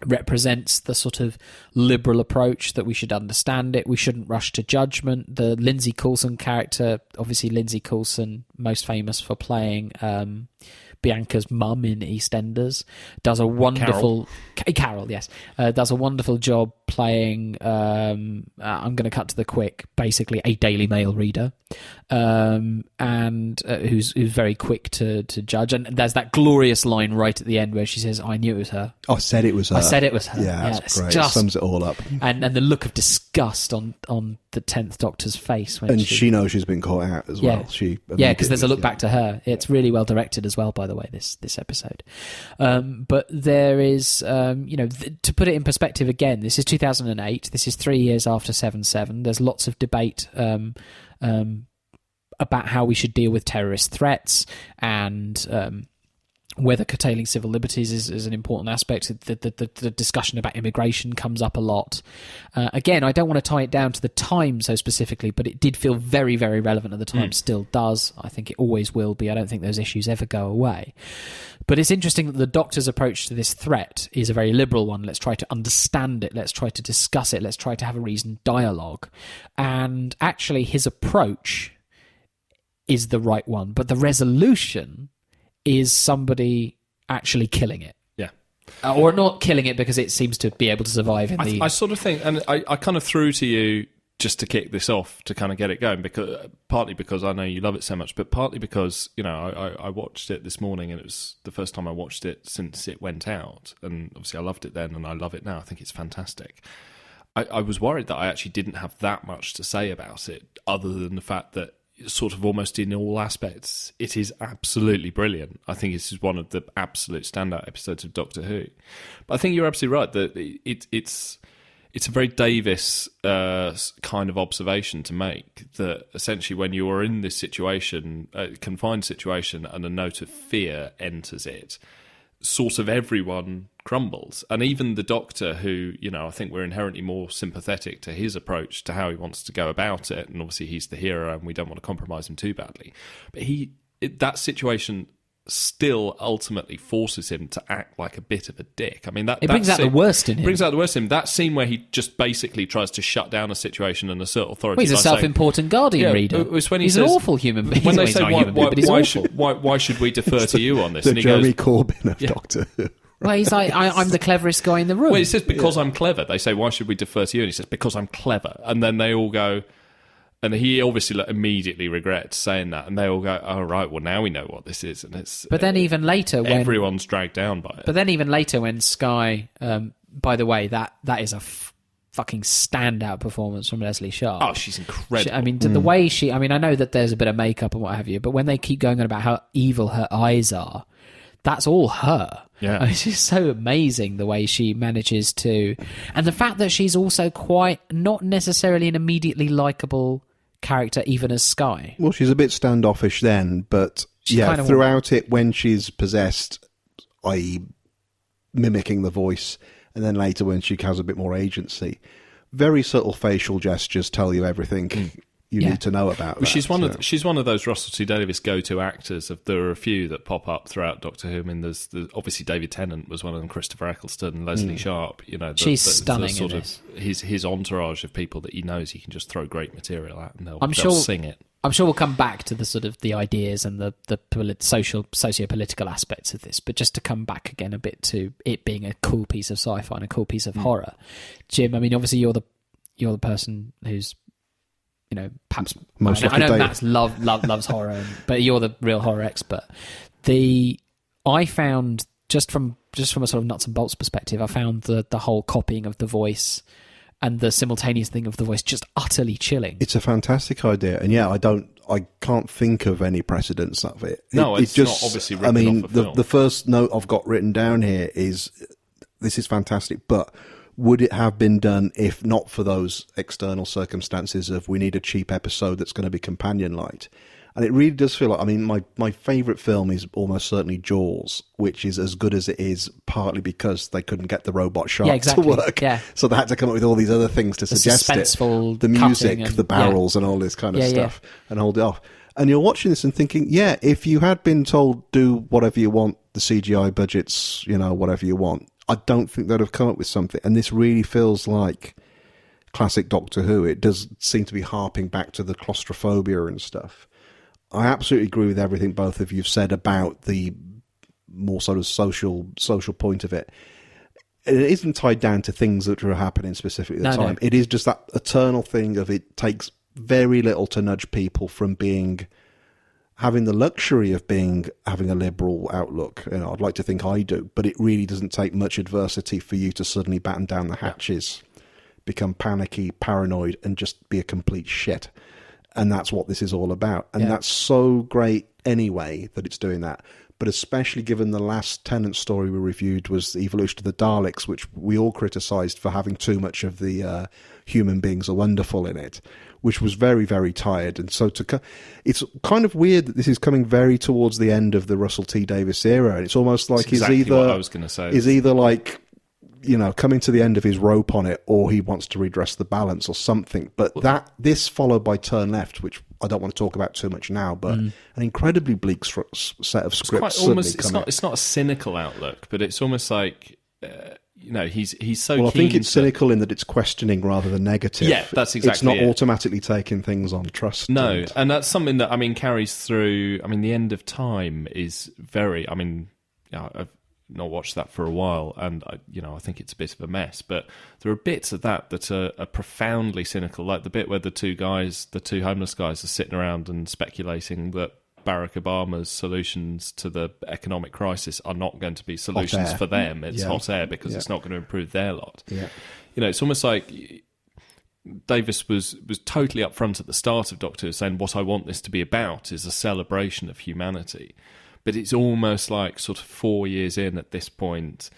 represents the sort of liberal approach that we should understand it. We shouldn't rush to judgment. The Lindsay Coulson character, obviously Lindsay Coulson, most famous for playing Bianca's mum in EastEnders, does a wonderful... Carol, yes. Does a wonderful job playing, I'm going to cut to the quick, basically a Daily Mail reader, and who's very quick to judge. And there's that glorious line right at the end where she says, "I knew it was her. I said it was her. I said it was her." Yeah, that's great. Just, Sums it all up. And the look of disgust on the 10th Doctor's face when she knows she's been caught out as well. Because there's a look back to her. It's really well directed as well, by the way, this episode. But there is, to put it in perspective again, this is 2008. This is 3 years after 7/7. There's lots of debate about how we should deal with terrorist threats and whether curtailing civil liberties is an important aspect. The discussion about immigration comes up a lot. Again, I don't want to tie it down to the time so specifically, but it did feel very, very relevant at the time, still does. I think it always will be. I don't think those issues ever go away. But it's interesting that the Doctor's approach to this threat is a very liberal one. Let's try to understand it. Let's try to discuss it. Let's try to have a reasoned dialogue. And actually, his approach is the right one. But the resolution is somebody actually killing it. Yeah. Or not killing it because it seems to be able to survive in I sort of think, and I kind of threw to you just to kick this off, to kind of get it going, partly because I know you love it so much, but partly because, I watched it this morning, and it was the first time I watched it since it went out. And obviously I loved it then, and I love it now. I think it's fantastic. I was worried that I actually didn't have that much to say about it, other than the fact that sort of almost in all aspects, it is absolutely brilliant. I think this is one of the absolute standout episodes of Doctor Who. But I think you're absolutely right that it's a very Davis kind of observation to make, that essentially when you are in this situation, a confined situation, and a note of fear enters it, sort of everyone crumbles. And even the Doctor, who, I think we're inherently more sympathetic to his approach to how he wants to go about it, and obviously he's the hero and we don't want to compromise him too badly, but that situation still ultimately forces him to act like a bit of a dick. I mean, that brings out the worst in him. Brings out the worst in him. That scene where he just basically tries to shut down a situation and assert authority. Well, he's a self-important Guardian reader. He's an awful human being. When they say, why should we defer to you on this? The Jeremy Corbyn of Doctor Who. Well, he's like, I'm the cleverest guy in the room. Well, he says, because I'm clever. They say, why should we defer to you? And he says, because I'm clever. And then they all go... And he obviously immediately regrets saying that, and they all go, "Oh right, well now we know what this is." And it's. But then even later, when everyone's dragged down by it. But then even later, when Skye, by the way, that is a fucking standout performance from Leslie Sharp. Oh, she's incredible. The way she. I know that there's a bit of makeup and what have you, but when they keep going on about how evil her eyes are, that's all her. Yeah, it's just so amazing the way she manages to, and the fact that she's also quite not necessarily an immediately likable character, even as Skye. Well, she's a bit standoffish then, but throughout it, when she's possessed, i.e. mimicking the voice, and then later when she has a bit more agency, very subtle facial gestures tell you everything you need to know about. Well, she's one of those Russell T Davies go-to actors. There are a few that pop up throughout Doctor Who. I mean, there's obviously David Tennant was one of them, Christopher Eccleston, Leslie Sharp. She's stunning. Sort of his entourage of people that he knows he can just throw great material at, and they'll sing it. I'm sure we'll come back to the sort of the ideas and the socio-political aspects of this, but just to come back again a bit to it being a cool piece of sci-fi and a cool piece of horror, Jim. I mean, obviously you're the person who's, perhaps most. I know Matt's loves horror, but you're the real horror expert. I found just from a sort of nuts and bolts perspective, I found the whole copying of the voice and the simultaneous thing of the voice just utterly chilling. It's a fantastic idea, and I can't think of any precedents of it. No, it's just, not obviously ripping off a film. The first note I've got written down here is, this is fantastic, but would it have been done if not for those external circumstances of we need a cheap episode that's going to be companion light? And it really does feel like, my favourite film is almost certainly Jaws, which is as good as it is partly because they couldn't get the robot shark to work. Yeah. So they had to come up with all these other things to suggest it. The music, the barrels and all this kind of stuff and hold it off. And you're watching this and thinking, if you had been told do whatever you want, the CGI budgets, whatever you want, I don't think they'd have come up with something. And this really feels like classic Doctor Who. It does seem to be harping back to the claustrophobia and stuff. I absolutely agree with everything both of you have said about the more sort of social point of it. it isn't tied down to things that are happening specifically at the time. No. It is just that eternal thing of it takes very little to nudge people from having the luxury of having a liberal outlook. You know, I'd like to think I do, but it really doesn't take much adversity for you to suddenly batten down the hatches, become panicky, paranoid, and just be a complete shit. And that's what this is all about. And that's so great anyway that it's doing that. But especially given the last Tennant story we reviewed was the evolution of the Daleks, which we all criticised for having too much of the human beings are wonderful in it, which was very, very tired. And so it's kind of weird that this is coming very towards the end of the Russell T Davies era. And it's almost like what I was going to say. Is either like, you know, coming to the end of his rope on it, or he wants to redress the balance or something. But this followed by Turn Left, which I don't want to talk about too much now, but an incredibly bleak set of scripts. It's not a cynical outlook, but it's almost like you know, he's so. Well, I think it's cynical in that it's questioning rather than negative. Yeah, that's exactly. It's not automatically taking things on trust. No, and that's something that carries through. I mean, The End of Time is very. I mean, I've not watched that for a while, and I think it's a bit of a mess. But there are bits of that are profoundly cynical, like the bit where the two homeless guys, are sitting around and speculating that Barack Obama's solutions to the economic crisis are not going to be solutions for them. It's hot air because it's not going to improve their lot. Yeah. You know, it's almost like Davis was totally upfront at the start of Doctor Who, saying what I want this to be about is a celebration of humanity. But it's almost like sort of 4 years in at this point,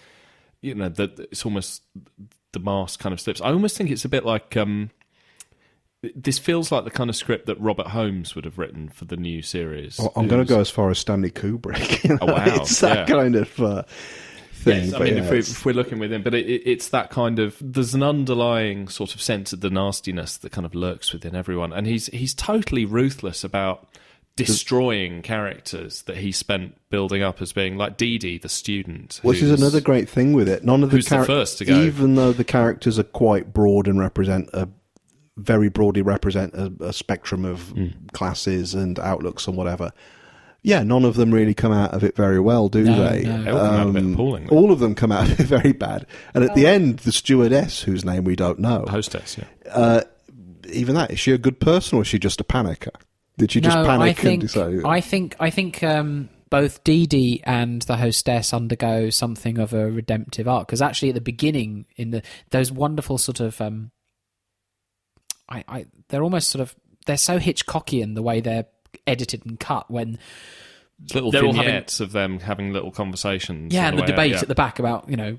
you know, that it's almost the mask kind of slips. I almost think it's a bit like this feels like the kind of script that Robert Holmes would have written for the new series. Well, I'm going to go as far as Stanley Kubrick. You know? Oh, wow. It's that kind of thing. Yes, I mean, if we're looking with him, but it's that kind of, there's an underlying sort of sense of the nastiness that kind of lurks within everyone. And he's totally ruthless about destroying characters that he spent building up as being like Dee Dee, the student. Which is another great thing with it. None of the first to go. Even though the characters are quite broad and very broadly represent a spectrum of classes and outlooks and whatever. Yeah, none of them really come out of it very well, do they? No. They all come out a bit appalling. All of them come out of it very bad. And at the end, the stewardess, whose name we don't know. The hostess, yeah. Even that, is she a good person or is she just a panicker? Did she just panic and decide? I think both Dee Dee and the hostess undergo something of a redemptive arc. Because actually at the beginning, those wonderful sort of... they're almost sort of... They're so Hitchcockian, the way they're edited and cut when... Little vignettes of them having little conversations. Yeah, and the debate at the back about, you know,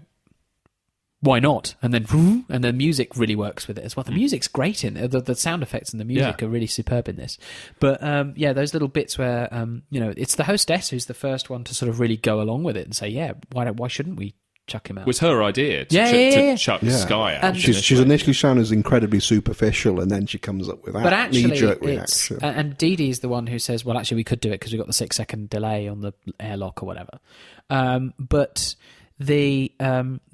why not? And then the music really works with it as well. The music's great in it. The sound effects and the music are really superb in this. But those little bits where it's the hostess who's the first one to sort of really go along with it and say, why shouldn't we chuck him out? It was her idea to chuck Sky out. And she's initially shown as incredibly superficial, and then she comes up with that knee-jerk reaction. And Dee Dee's the one who says, well, actually, we could do it because we got the 6-second delay on the airlock or whatever. But the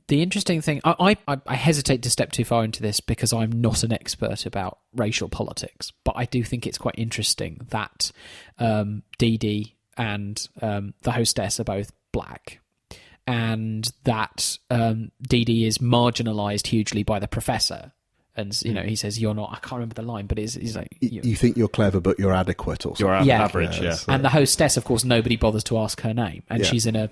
interesting thing, I hesitate to step too far into this because I'm not an expert about racial politics, but I do think it's quite interesting that Dee Dee and the hostess are both black, and that Dee Dee is marginalised hugely by the professor. And he says, "You're not." I can't remember the line, but he's like, "You think you're clever, but you're adequate, or something." You're average, yeah. And the hostess, of course, nobody bothers to ask her name, and she's in a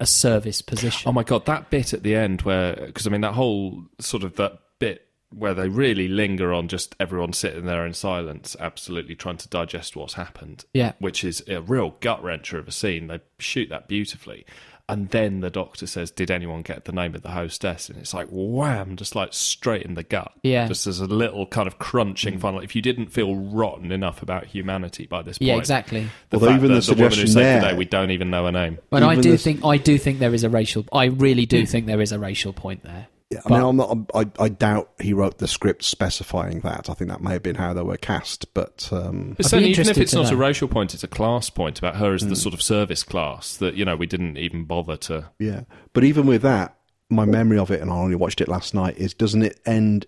service position. Oh my God, that bit at the end because that whole sort of that bit where they really linger on just everyone sitting there in silence, absolutely trying to digest what's happened. Yeah. Which is a real gut wrencher of a scene. They shoot that beautifully. And then the doctor says, did anyone get the name of the hostess? And it's like, wham, just like straight in the gut. Yeah. Just as a little kind of crunching final. If you didn't feel rotten enough about humanity by this point. Yeah, exactly. Although even the woman who suggestion saved the day, we don't even know her name. But I do think there is a racial... I really do think there is a racial point there. Yeah, I doubt he wrote the script specifying that. I think that may have been how they were cast, but... certainly, even if it's not a racial point, it's a class point about her as the sort of service class that, we didn't even bother to... Yeah, but even with that, my memory of it, and I only watched it last night, is doesn't it end,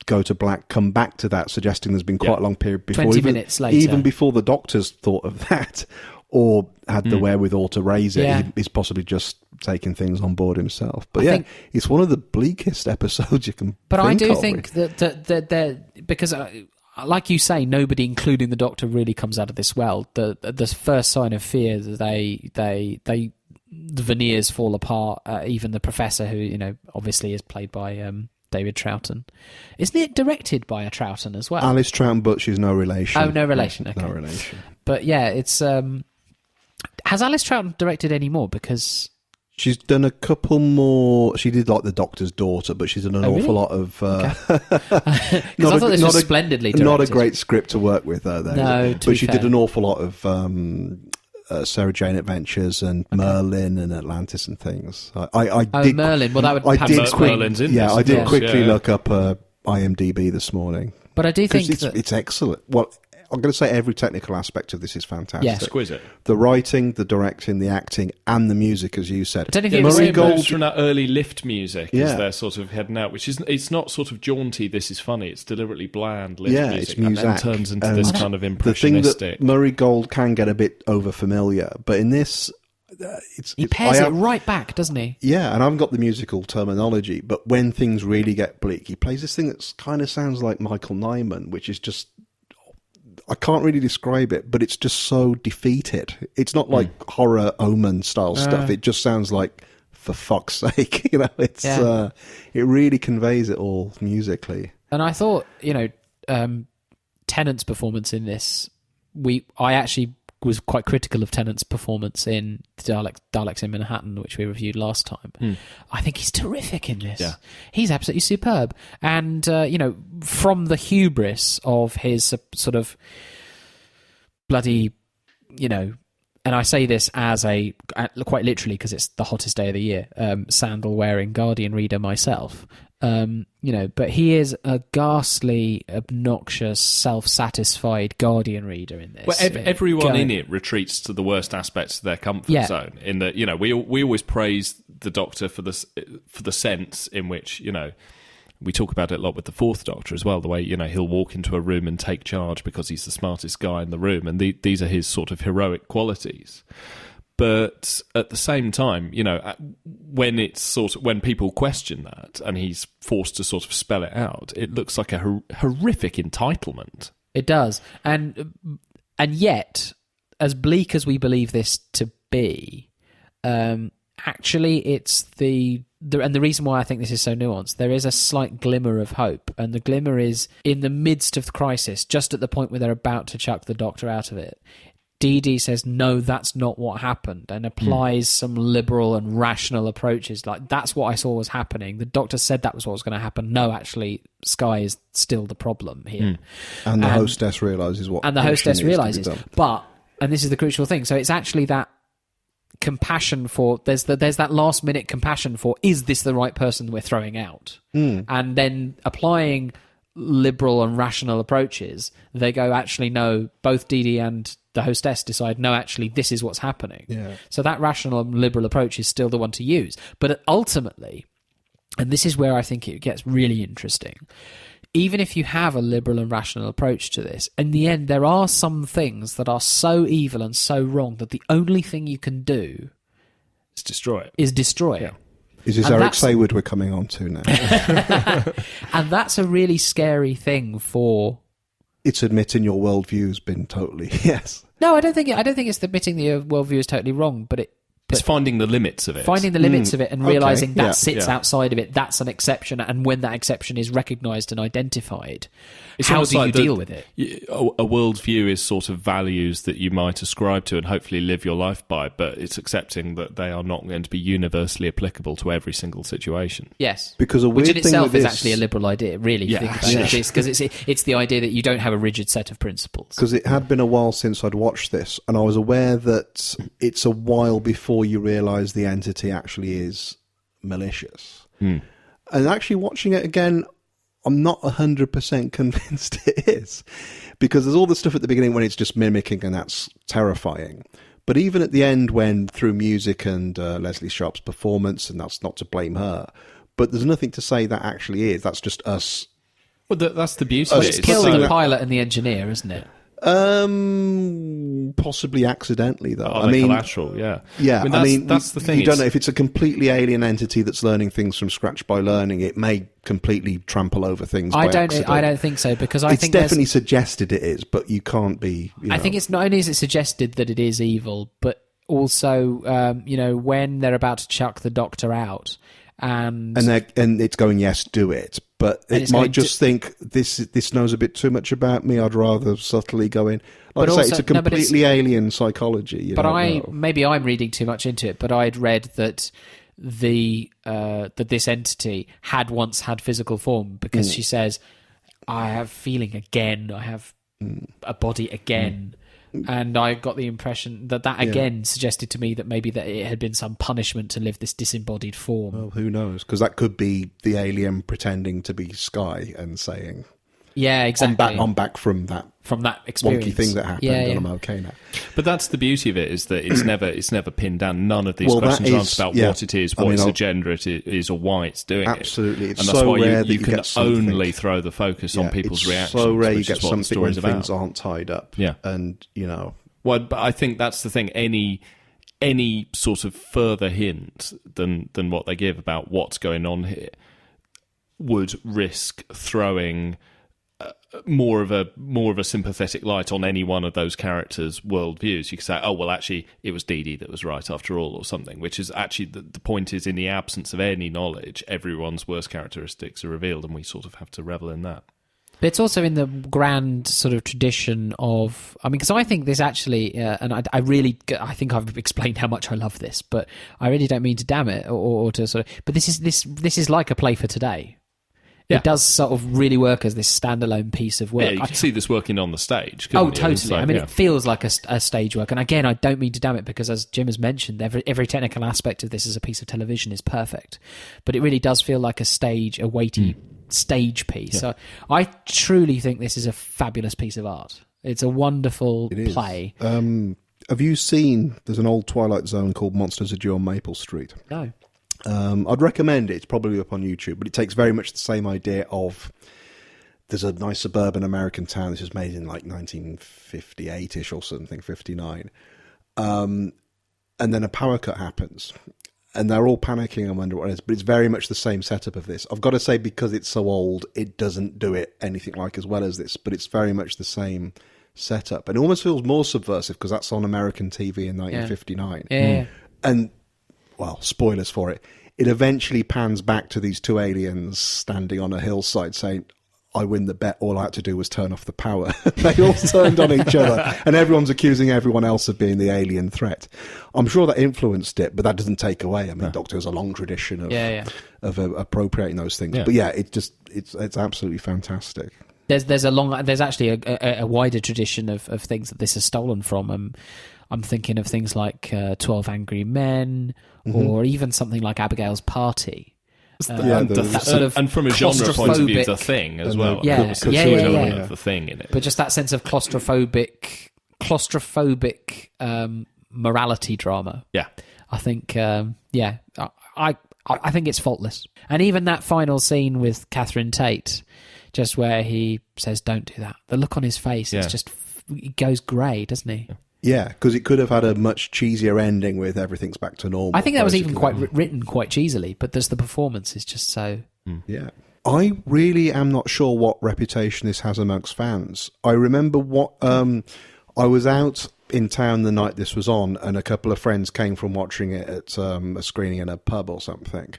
go to black, come back to that, suggesting there's been quite a long period before... 20 minutes later. Even before the doctors thought of that, or had the wherewithal to raise it. Yeah. He's possibly just taking things on board himself. But I yeah, think, it's one of the bleakest episodes you can. But think I do of, think that because, like you say, nobody, including the Doctor, really comes out of this well. The first sign of fear, the veneers fall apart. Even the Professor, who obviously is played by David Troughton, isn't it directed by a Troughton as well? Alice Troughton, but she's no relation. Oh, no relation. Okay. No relation. But yeah, it's. Has Alice Troughton directed any more? Because she's done a couple more. She did like The Doctor's Daughter, but she's done an awful lot of. Okay. I thought this was splendidly directed. Not a great script to work with, though. No, but she did an awful lot of Sarah Jane Adventures and Merlin and Atlantis and things. I did Merlin. Well, that would. I did Merlin's in this. I did quickly look up IMDb this morning. But I do think it's excellent. Well, I'm going to say every technical aspect of this is fantastic. Yeah. Exquisite. The writing, the directing, the acting, and the music, as you said. I don't know if Murray Gold from that early lift music as they're sort of heading out, which is it's not sort of jaunty. This is funny. It's deliberately bland lift music, it's music, and then turns into this kind of the impressionistic. thing that Murray Gold can get a bit over familiar, but in this, he pairs it right back, doesn't he? Yeah, and I haven't got the musical terminology, but when things really get bleak, he plays this thing that kind of sounds like Michael Nyman, which is just. I can't really describe it, but it's just so defeated. It's not like horror Omen style stuff. It just sounds like, for fuck's sake, it's it really conveys it all musically. And I thought, Tennant's performance in this, I actually was quite critical of Tennant's performance in Daleks in Manhattan, which we reviewed last time. I think he's terrific in this. Yeah. He's absolutely superb. And, from the hubris of his sort of bloody, and I say this as quite literally because it's the hottest day of the year, sandal-wearing Guardian reader myself. But he is a ghastly, obnoxious, self-satisfied Guardian reader in this. Well, everyone in it retreats to the worst aspects of their comfort zone. In that, we always praise the Doctor for the sense in which, we talk about it a lot with the Fourth Doctor as well. The way he'll walk into a room and take charge because he's the smartest guy in the room, and these are his sort of heroic qualities. But at the same time, when when people question that and he's forced to sort of spell it out, it looks like a horrific entitlement. It does. And yet, as bleak as we believe this to be, actually it's and the reason why I think this is so nuanced, there is a slight glimmer of hope. And the glimmer is in the midst of the crisis, just at the point where they're about to chuck the Doctor out of it. Dee Dee says, no, that's not what happened, and applies some liberal and rational approaches. Like, that's what I saw was happening. The Doctor said that was what was going to happen. No, actually, Sky is still the problem here. And the hostess realises what. And the hostess realises. But, and this is the crucial thing, so it's actually that compassion for, there's that last minute compassion for, is this the right person we're throwing out? And then applying liberal and rational approaches, they go, actually, no, both Dee Dee and the hostess decide, no, actually, this is what's happening. Yeah. So that rational and liberal approach is still the one to use. But ultimately, and this is where I think it gets really interesting, even if you have a liberal and rational approach to this, in the end, there are some things that are so evil and so wrong that the only thing you can do is destroy it. Yeah. Is this Eric Saywood we're coming on to now? And that's a really scary thing for... It's admitting your worldview has been totally... Yes. No, I don't think it's admitting the worldview is totally wrong, but it's finding the limits of it. Finding the limits of it and realising that sits outside of it. That's an exception, and when that exception is recognised and identified, how do you deal with it? A worldview is sort of values that you might ascribe to and hopefully live your life by, but it's accepting that they are not going to be universally applicable to every single situation. Yes. Because a weird which in thing itself with is actually a liberal idea, really, if you think about it. Because it's the idea that you don't have a rigid set of principles. Because it had been a while since I'd watched this, and I was aware that it's a while before you realise the entity actually is malicious. And actually watching it again, I'm not 100% convinced it is. Because there's all the stuff at the beginning when it's just mimicking, and that's terrifying. But even at the end, when through music and Leslie Sharp's performance, and that's not to blame her, but there's nothing to say that actually is. That's just us. Well, that's the beauty of it. It's killed the pilot and the engineer, isn't it? Possibly accidentally, though. Are they collateral? Yeah. Yeah, I mean, that's the thing. You don't know if it's a completely alien entity that's learning things from scratch by learning. It may completely trample over things. I don't think so, because I think think it's definitely suggested it is, but you can't be. I think it's not only is it suggested that it is evil, but also, when they're about to chuck the Doctor out, and it's going, yes, do it. But it might just think this knows a bit too much about me. I'd rather subtly go in. Like I say, it's a completely alien psychology. Maybe I'm reading too much into it. But I'd read that that this entity had once had physical form, because she says, "I have feeling again. I have a body again." And I got the impression that again suggested to me that maybe that it had been some punishment to live this disembodied form. Well, who knows? Because that could be the alien pretending to be Sky and saying, "Yeah, exactly. I'm back from that experience, wonky thing that happened, and I'm okay now." But that's the beauty of it, is that it's never pinned down. None of these questions are answered about what it is, what its agenda it is, or why it's doing absolutely. it. It's and that's so why rare you can only throw the focus on people's reactions. So rare you get is what something when things about. aren't tied up. Yeah, and Well, but I think that's the thing. Any sort of further hint than what they give about what's going on here would risk throwing more of a sympathetic light on any one of those characters' worldviews. You could say, "Oh, well, actually, it was Dee Dee that was right after all," or something. Which is actually the point is, in the absence of any knowledge, everyone's worst characteristics are revealed, and we sort of have to revel in that. But it's also in the grand sort of tradition of, because I think this actually, and I think I've explained how much I love this, but I really don't mean to damn it or to sort of. But this is like a play for today. Yeah. It does sort of really work as this standalone piece of work. Yeah, you can see this working on the stage. Oh, totally. Like, it feels like a stage work. And again, I don't mean to damn it, because as Jim has mentioned, every technical aspect of this as a piece of television is perfect. But it really does feel like a weighty stage piece. Yeah. So I truly think this is a fabulous piece of art. It's a wonderful play. Have you seen, there's an old Twilight Zone called Monsters of on Maple Street? No. I'd recommend it. It's probably up on YouTube, but it takes very much the same idea of, there's a nice suburban American town. This was made in like 1958-ish or something, 59. And then a power cut happens. And they're all panicking and wonder what it is. But it's very much the same setup of this. I've got to say, because it's so old, it doesn't do it anything like as well as this. But it's very much the same setup. And it almost feels more subversive, because that's on American TV in 1959. Yeah. And, well, spoilers for it. It eventually pans back to these two aliens standing on a hillside saying, "I win the bet, all I had to do was turn off the power." They all turned on each other, and everyone's accusing everyone else of being the alien threat. I'm sure that influenced it, but that doesn't take away. Doctor has a long tradition of appropriating those things. Yeah. But yeah, it's absolutely fantastic. There's actually a wider tradition of things that this has stolen from. I'm thinking of things like 12 Angry Men, or even something like Abigail's Party. And from a genre point of view, The Thing as well. Of The Thing in it. But just that sense of claustrophobic morality drama. Yeah, I think. I think it's faultless. And even that final scene with Catherine Tate, just where he says, "Don't do that." The look on his face, it's just, he goes grey, doesn't he? Yeah, because it could have had a much cheesier ending with everything's back to normal. I think that was even quite written quite cheesily, but there's the performance is just so... Yeah. I really am not sure what reputation this has amongst fans. I remember I was out in town the night this was on, and a couple of friends came from watching it at a screening in a pub or something.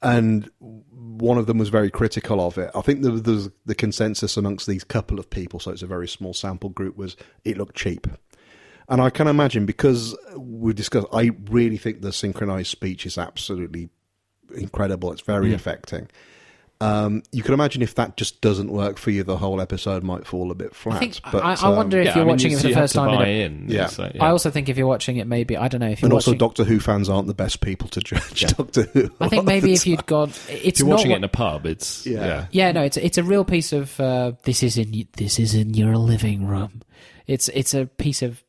And one of them was very critical of it. I think the consensus amongst these couple of people, so it's a very small sample group, was it looked cheap. And I can imagine, because we discussed, I really think the synchronized speech is absolutely incredible. It's very affecting. You can imagine if that just doesn't work for you, the whole episode might fall a bit flat. I wonder if you're watching it for the first time. I also think if you're watching it, maybe, I don't know if you're and also Doctor Who fans aren't the best people to judge Doctor Who. I think maybe if you'd gone, if you're watching it in a pub, it's no, it's a real piece of this is in your living room. It's a piece of.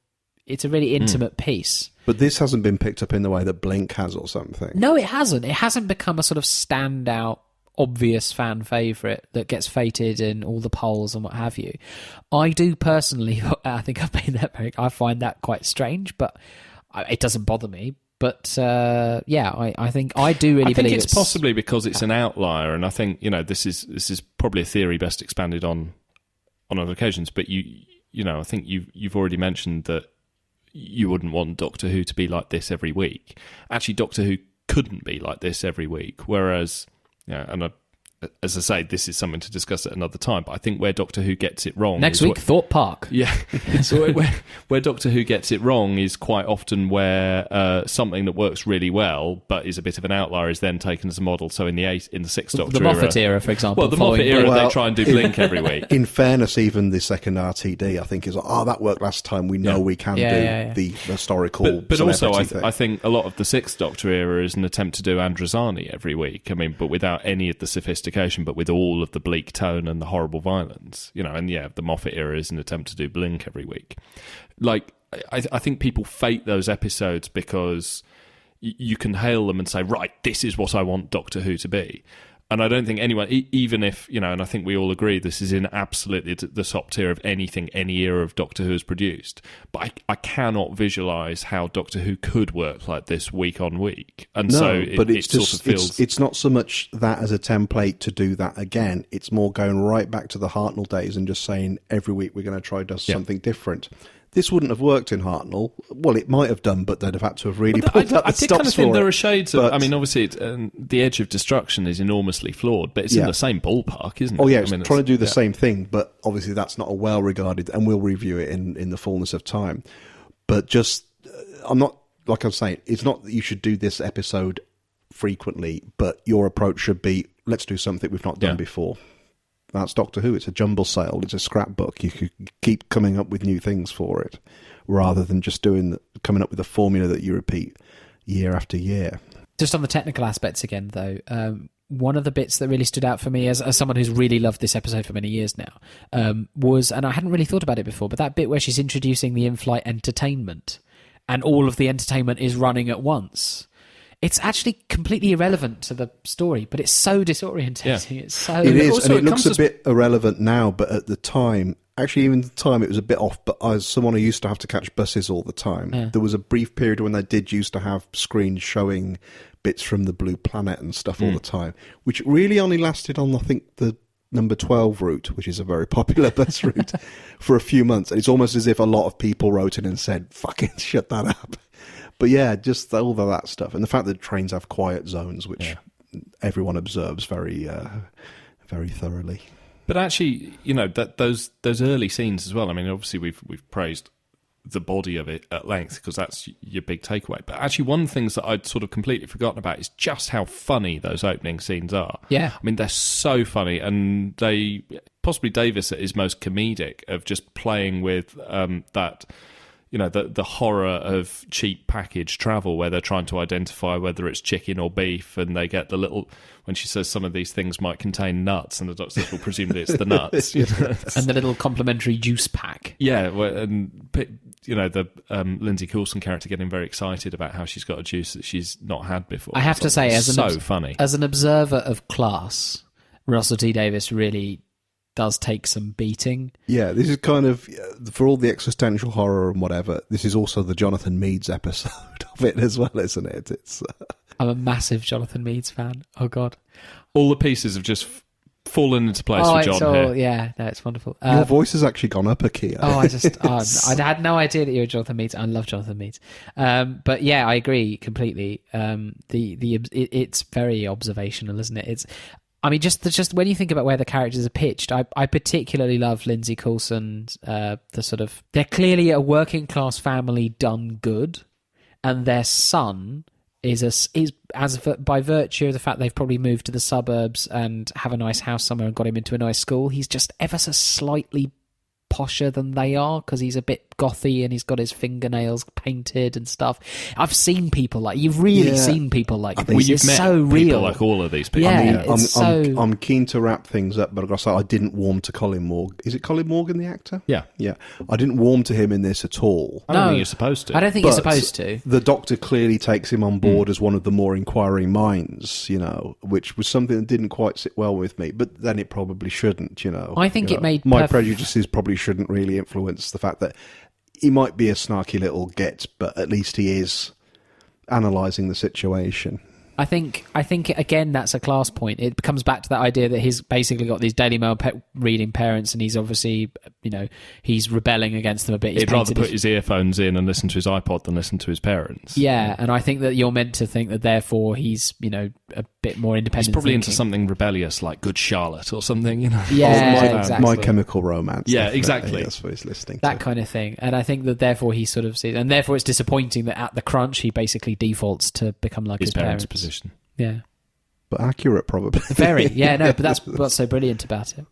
It's a really intimate piece. But this hasn't been picked up in the way that Blink has or something. No, it hasn't. It hasn't become a sort of standout obvious fan favourite that gets feted in all the polls and what have you. I do personally, I think I've made that very, I find that quite strange, but it doesn't bother me. But I think I do really believe it's possibly because it's an outlier, and I think this is probably a theory best expanded on other occasions. But I think you've already mentioned that you wouldn't want Doctor Who to be like this every week. Actually, Doctor Who couldn't be like this every week, whereas as I say, this is something to discuss at another time, but I think where Doctor Who gets it wrong... Next week, Thorpe Park. Yeah. So where Doctor Who gets it wrong is quite often where something that works really well, but is a bit of an outlier, is then taken as a model. So in the Sixth Doctor the Moffat era, for example. Well, the Moffat era, they try and do Blink every week. In fairness, even the second RTD, I think, is like, that worked last time. We know we can do the historical... But also, I think a lot of the Sixth Doctor era is an attempt to do Androzani every week. I mean, but without any of the sophistication, but with all of the bleak tone and the horrible violence, the Moffat era is an attempt to do Blink every week. Like, I think people fate those episodes because you can hail them and say, right, this is what I want Doctor Who to be. And I don't think anyone, even if, and I think we all agree this is in absolutely the top tier of anything any era of Doctor Who has produced. But I cannot visualise how Doctor Who could work like this week on week. And it's not so much that as a template to do that again. It's more going right back to the Hartnell days and just saying every week we're going to try something different. This wouldn't have worked in Hartnell. Well, it might have done, but they'd have had to have really pulled out the stops for it. I kind of think there are shades of... I mean, obviously, the Edge of Destruction is enormously flawed, but it's in the same ballpark, isn't it? Oh, yeah, it's trying to do the same thing, but obviously that's not a well-regarded... And we'll review it in the fullness of time. But just... I'm not... Like I'm saying, it's not that you should do this episode frequently, but your approach should be, let's do something we've not done before. That's Doctor Who. It's a jumble sale. It's a scrapbook. You could keep coming up with new things for it, rather than just coming up with a formula that you repeat year after year. Just on the technical aspects again, though, one of the bits that really stood out for me as someone who's really loved this episode for many years now was, and I hadn't really thought about it before, but that bit where she's introducing the in-flight entertainment, and all of the entertainment is running at once. It's actually completely irrelevant to the story, but it's so disorientating. Yeah. It is, and it looks a bit irrelevant now, but at the time, actually even at the time it was a bit off, but as someone who used to have to catch buses all the time, there was a brief period when they did used to have screens showing bits from the Blue Planet and stuff all the time, which really only lasted on, I think, the number 12 route, which is a very popular bus route, for a few months. And it's almost as if a lot of people wrote in and said, fucking shut that up. But yeah, just all of that stuff. And the fact that trains have quiet zones, which everyone observes very very thoroughly. But actually, that those early scenes as well, I mean, obviously we've praised the body of it at length because that's your big takeaway. But actually, one of the things that I'd sort of completely forgotten about is just how funny those opening scenes are. Yeah. I mean, they're so funny, and they... Possibly Davis at his most comedic of just playing with that... the horror of cheap package travel where they're trying to identify whether it's chicken or beef, and they get the little... When she says some of these things might contain nuts, and the doctor says, well, presumably it's the nuts. And the little complimentary juice pack. Yeah, and the Lindsay Coulson character getting very excited about how she's got a juice that she's not had before. I have to say, funny. As an observer of class, Russell T Davies really... does take some beating. Yeah, this is kind of, for all the existential horror and whatever, this is also the Jonathan Meades episode of it as well, isn't it? It's. I'm a massive Jonathan Meades fan. Oh, God. All the pieces have just fallen into place for John here. Yeah, no, it's wonderful. Your voice has actually gone up a key. I had no idea that you were Jonathan Meades. I love Jonathan Meades. But yeah, I agree completely. It's very observational, isn't it? I mean, just when you think about where the characters are pitched, I particularly love Lindsay Coulson's they're clearly a working class family done good, and their son by virtue of the fact they've probably moved to the suburbs and have a nice house somewhere and got him into a nice school, he's just ever so slightly posher than they are because he's a bit gothy, and he's got his fingernails painted and stuff. I've seen people like you've really seen people like this. Well, you've it's met so people real. like all of these people. Yeah, I'm keen to wrap things up, but I've got to say I didn't warm to Colin Morgan. Is it Colin Morgan, the actor? Yeah. I didn't warm to him in this at all. I don't think you're supposed to. I don't think you're supposed to. The Doctor clearly takes him on board as one of the more inquiring minds, which was something that didn't quite sit well with me. But then it probably shouldn't, I think it made my prejudices probably shouldn't really influence the fact that he might be a snarky little git, but at least he is analysing the situation. I think again that's a class point. It comes back to that idea that he's basically got these Daily Mail reading parents, and he's obviously he's rebelling against them a bit. He'd rather put his earphones in and listen to his iPod than listen to his parents. Yeah, and I think that you're meant to think that therefore he's a bit more independent. He's probably thinking. into something rebellious like Good Charlotte or something. Yeah, exactly. My Chemical Romance. Yeah, definitely. exactly. That's what he's listening to. That kind of thing. And I think that therefore he sort of sees, and therefore it's disappointing that at the crunch he basically defaults to become like his parents' parents. position. Yeah. But accurate, probably. Very. Yeah, no, but that's what's so brilliant about it.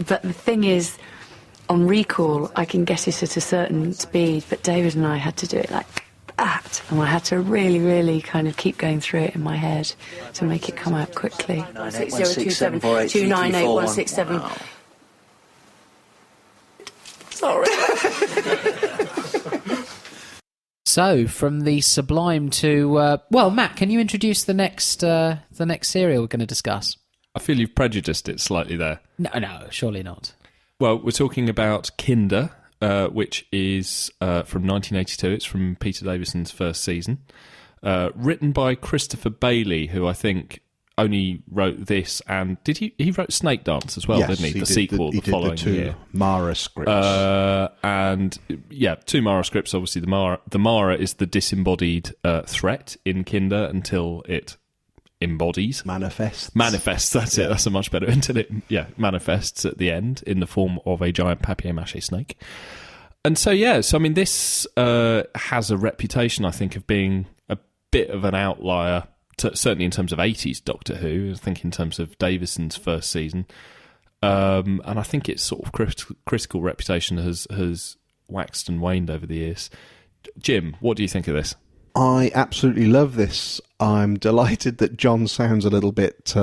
But the thing is, on recall, I can get it at a certain speed, but David and I had to do it like that. And I had to really, really kind of keep going through it in my head to make it come out quickly. 6027298167. Sorry. So, from the sublime to... Matt, can you introduce the next serial we're going to discuss? I feel you've prejudiced it slightly there. No, surely not. Well, we're talking about Kinder, which is from 1982. It's from Peter Davison's first season. Written by Christopher Bailey, who I think only wrote this, and he wrote Snake Dance as well, yes, didn't he? The did sequel the following the two year. Mara scripts. And yeah, two Mara scripts. Obviously, the Mara is the disembodied threat in Kinder until it embodies. Manifests. That's it. That's a much better. Until it manifests at the end in the form of a giant papier-mâché snake. And so I mean, this has a reputation, I think, of being a bit of an outlier. Certainly in terms of 80s Doctor Who, I think in terms of Davison's first season. And I think its sort of critical reputation has waxed and waned over the years. Jim, what do you think of this? I absolutely love this. I'm delighted that John sounds a little bit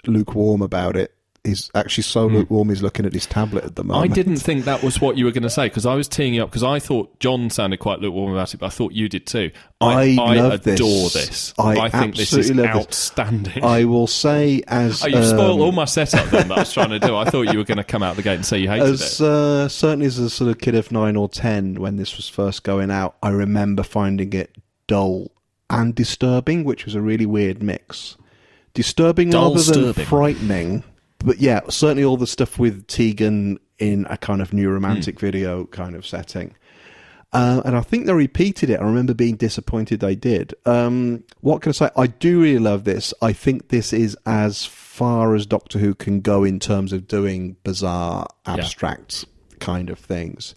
lukewarm about it. He's actually so lukewarm he's looking at his tablet at the moment. I didn't think that was what you were going to say, because I was teeing you up, because I thought John sounded quite lukewarm about it, but I thought you did too. I adore this. I think this is outstanding. I will say as... you've spoiled all my setup then that I was trying to do. I thought you were going to come out the gate and say you hated it. Certainly as a sort of kid of 9 or 10, when this was first going out, I remember finding it dull and disturbing, which was a really weird mix. Disturbing rather than frightening. But yeah, certainly all the stuff with Tegan in a kind of new romantic video kind of setting. And I think they repeated it. I remember being disappointed they did. What can I say? I do really love this. I think this is as far as Doctor Who can go in terms of doing bizarre, abstract kind of things.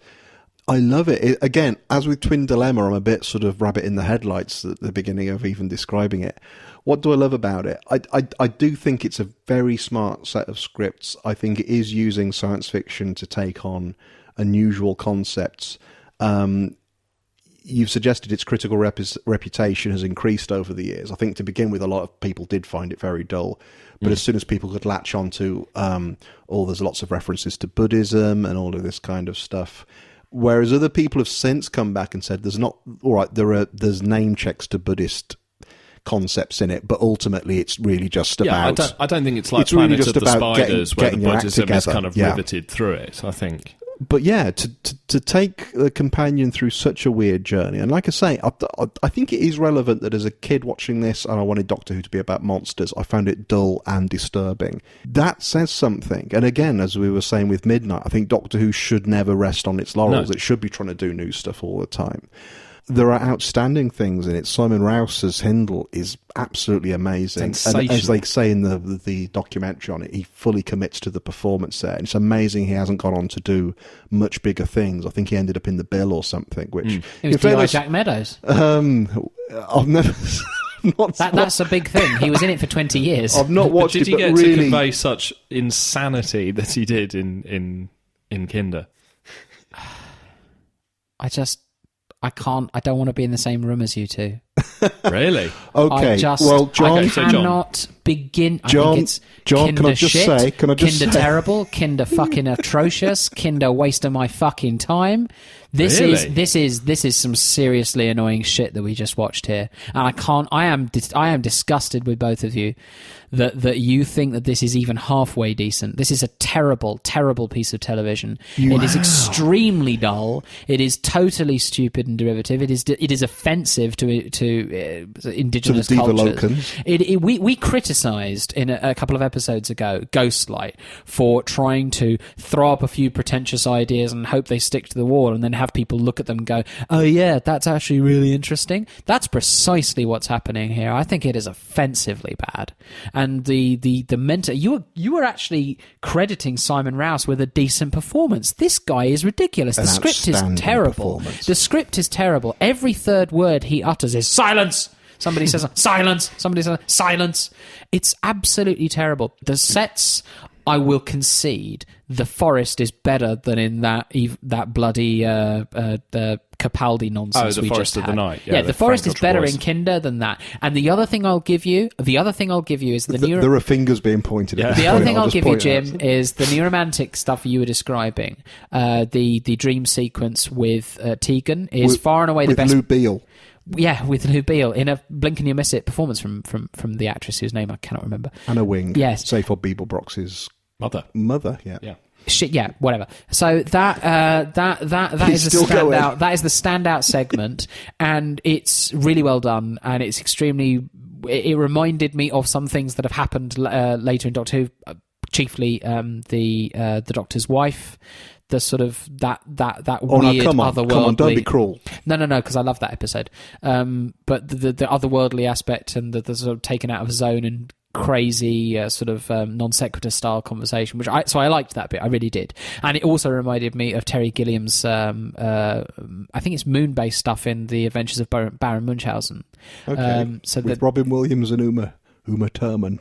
I love it. Again, as with Twin Dilemma, I'm a bit sort of rabbit in the headlights at the beginning of even describing it. What do I love about it? I do think it's a very smart set of scripts. I think it is using science fiction to take on unusual concepts. You've suggested its critical reputation has increased over the years. I think to begin with, a lot of people did find it very dull. But as soon as people could latch onto there's lots of references to Buddhism and all of this kind of stuff. Whereas other people have since come back and said there's name checks to Buddhist concepts in it, but ultimately it's really just about... I don't think it's like Planet of the Spiders where the Buddhism is kind of riveted through it, I think. But yeah, to take the companion through such a weird journey, and like I say, I think it is relevant that as a kid watching this, and I wanted Doctor Who to be about monsters, I found it dull and disturbing. That says something. And again, as we were saying with Midnight, I think Doctor Who should never rest on its laurels. No. It should be trying to do new stuff all the time. There are outstanding things in it. Simon Rouse's Hindle is absolutely amazing. And as they say in the documentary on it, he fully commits to the performance there. And it's amazing he hasn't gone on to do much bigger things. I think he ended up in The Bill or something. Which it was D.I. Jack Meadows. I've never... That's a big thing. He was in it for 20 years. I've not watched did it, but you get really... to convey such insanity that he did in Kinder? I don't want to be in the same room as you two. Really? Okay. John, Okay, so John. cannot begin. John, I think it's John, kinder can I just shit, say- can I just kinder say- terrible, kinder fucking atrocious, kinder waste of my fucking time. This Really? is some seriously annoying shit that we just watched here, and I am disgusted with both of you that you think that this is even halfway decent. This is a terrible, terrible piece of television. It is extremely dull. It is totally stupid and derivative. It is offensive to indigenous To the cultures. Devolocans. We criticised in a couple of episodes ago Ghostlight for trying to throw up a few pretentious ideas and hope they stick to the wall, and then have people look at them and go, "Oh yeah, that's actually really interesting." That's precisely what's happening here. I think it is offensively bad. And the mentor, you were actually crediting Simon Rouse with a decent performance. This guy is ridiculous. The script is outstanding terrible. performance. The script is terrible. Every third word he utters is silence. Somebody says silence. Somebody says silence. It's absolutely terrible. The sets, I will concede, the forest is better than in that bloody the Capaldi nonsense the we Forest just of the had. Night. Yeah, Yeah, the the forest is Frank better Boys. in Kinder than that. And the other thing I'll give you is There are fingers being pointed at. the this other point. thing I'll just give you, point it Jim, out. is the neuromantic stuff you were describing. The dream sequence with Tegan is far and away the with best. Lou Beale. Yeah, with Lou Beale in a blink and you miss it performance from the actress whose name I cannot remember. Anna Wing. Yes. Say for Beeblebrox's Mother. yeah. Yeah. Shit, yeah, whatever. So that He's is a still going. standout. That is the standout segment, and it's really well done, and it's extremely. It reminded me of some things that have happened later in Doctor Who, chiefly the Doctor's wife. The sort of that Oh, weird no, come on, don't be cruel. No, because I love that episode. But the otherworldly aspect and the sort of taken out of zone and crazy sort of non sequitur style conversation, which I liked that bit. I really did, and it also reminded me of Terry Gilliam's I think it's moon-based stuff in The Adventures of Baron Munchausen. Okay. So With Robin Williams and Uma Thurman.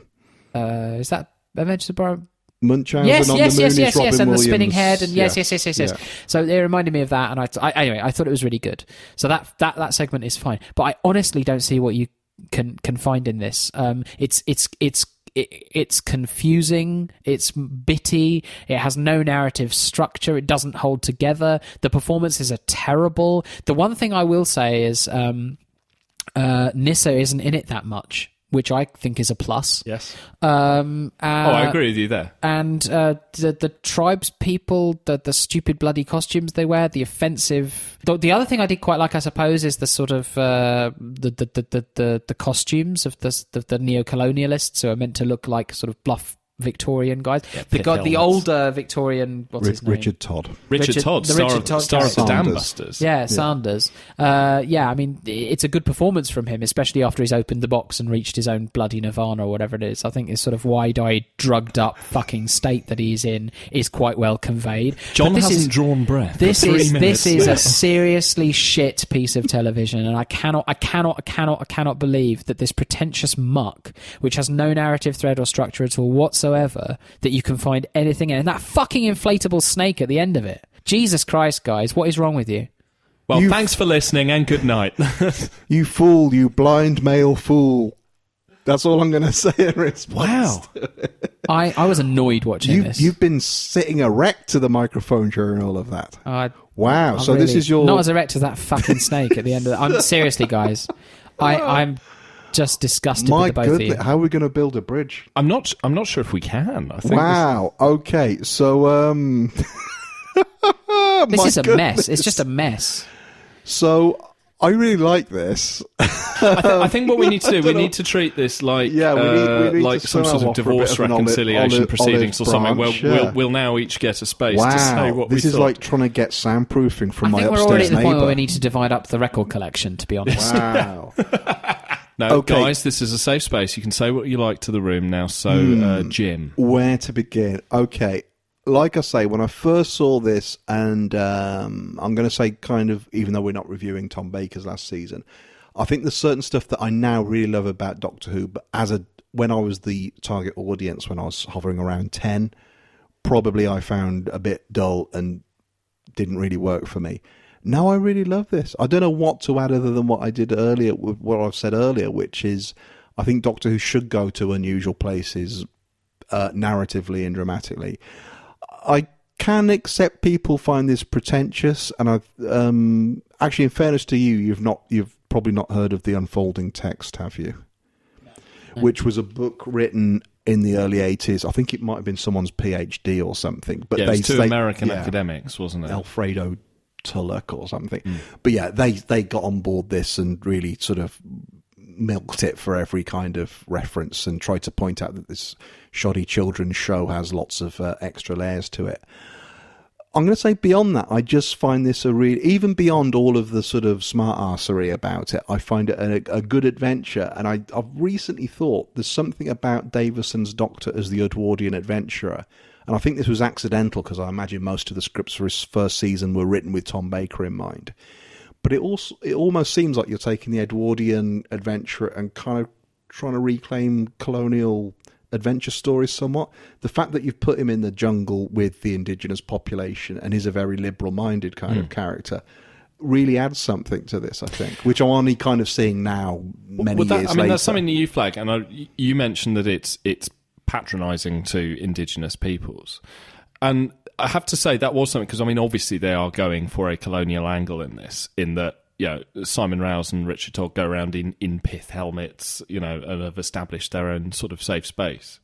is that Adventures of Baron? Munchausen Yes, on yes, the moon yes, is yes, Robin yes, and Williams. the spinning head, and yes. Yeah. So it reminded me of that, and anyway, I thought it was really good. So that segment is fine, but I honestly don't see what you can find in this. It's confusing, it's bitty, it has no narrative structure, it doesn't hold together. The performances are terrible. The one thing I will say is Nissa isn't in it that much, which I think is a plus. Yes. I I agree with you there. And the tribes people, the stupid bloody costumes they wear, the offensive. The other thing I did quite like, I suppose, is the sort of the costumes of the neo-colonialists who are meant to look like sort of bluff Victorian guys. The older Victorian, what's his name? Richard Todd. Richard Todd, the star Richard of Todd the Dam Sanders. Busters. Yeah, Sanders. I mean, it's a good performance from him, especially after he's opened the box and reached his own bloody nirvana or whatever it is. I think his sort of wide-eyed, drugged-up fucking state that he's in is quite well conveyed. John But this hasn't is- drawn breath. This for 3 is minutes this is now. a seriously shit piece of television, and I cannot believe that this pretentious muck, which has no narrative thread or structure at all whatsoever, that you can find anything in, and that fucking inflatable snake at the end of it. Jesus Christ, guys, what is wrong with you? Well, thanks for listening and good night. You fool, you blind male fool. That's all I'm going to say in response. Wow. I was annoyed watching this. You've been sitting erect to the microphone during all of that. Wow. I'm So this really- is your... not as erect as that fucking snake at the end of it. I'm seriously, guys. I'm just disgusted My with the both of goodness, you. how are we going to build a bridge? I'm not sure if we can. I think Wow. Okay. So, This my is a goodness. mess. It's just a mess. So, I really like this. I think what we need to do, we need to treat this like Yeah, we need like to some somehow sort of offer a bit divorce of an reconciliation olive proceedings or something. Where branch, yeah. we'll now each get a space to say Wow. what This we is thought. like trying to get soundproofing from I my think we're already upstairs at the point where we neighbour. need to divide up the record collection, to be honest. Wow. No, Okay. guys, this is a safe space. You can say what you like to the room now. So, Jim. Where to begin? Okay. Like I say, when I first saw this, and I'm going to say kind of, even though we're not reviewing Tom Baker's last season, I think there's certain stuff that I now really love about Doctor Who, but when I was the target audience, when I was hovering around 10, probably I found a bit dull and didn't really work for me. no, I really love this. I don't know what to add other than what I did earlier, what I've said earlier, which is I think Doctor Who should go to unusual places narratively and dramatically. I can accept people find this pretentious, and I've actually, in fairness to you, you've probably not heard of The Unfolding Text, have you? No. Which was a book written in the early 80s. I think it might have been someone's PhD or something. But it was two American academics, wasn't it? Alfredo Tulloch or something. But yeah, they got on board this and really sort of milked it for every kind of reference and tried to point out that this shoddy children's show has lots of extra layers to it. I'm going to say beyond that, I just find this even beyond all of the sort of smart arsery about it, I find it a good adventure. And I've recently thought there's something about Davison's Doctor as the Edwardian adventurer. And I think this was accidental because I imagine most of the scripts for his first season were written with Tom Baker in mind. But it almost seems like you're taking the Edwardian adventurer and kind of trying to reclaim colonial adventure stories somewhat. The fact that you've put him in the jungle with the indigenous population and he's a very liberal-minded kind of character really adds something to this, I think, which I'm only kind of seeing now many years later. I mean, that's something that you flag, and you mentioned that it's patronising to indigenous peoples. And I have to say that was something, because, I mean, obviously they are going for a colonial angle in this, in that, you know, Simon Rouse and Richard Todd go around in pith helmets, you know, and have established their own sort of safe space.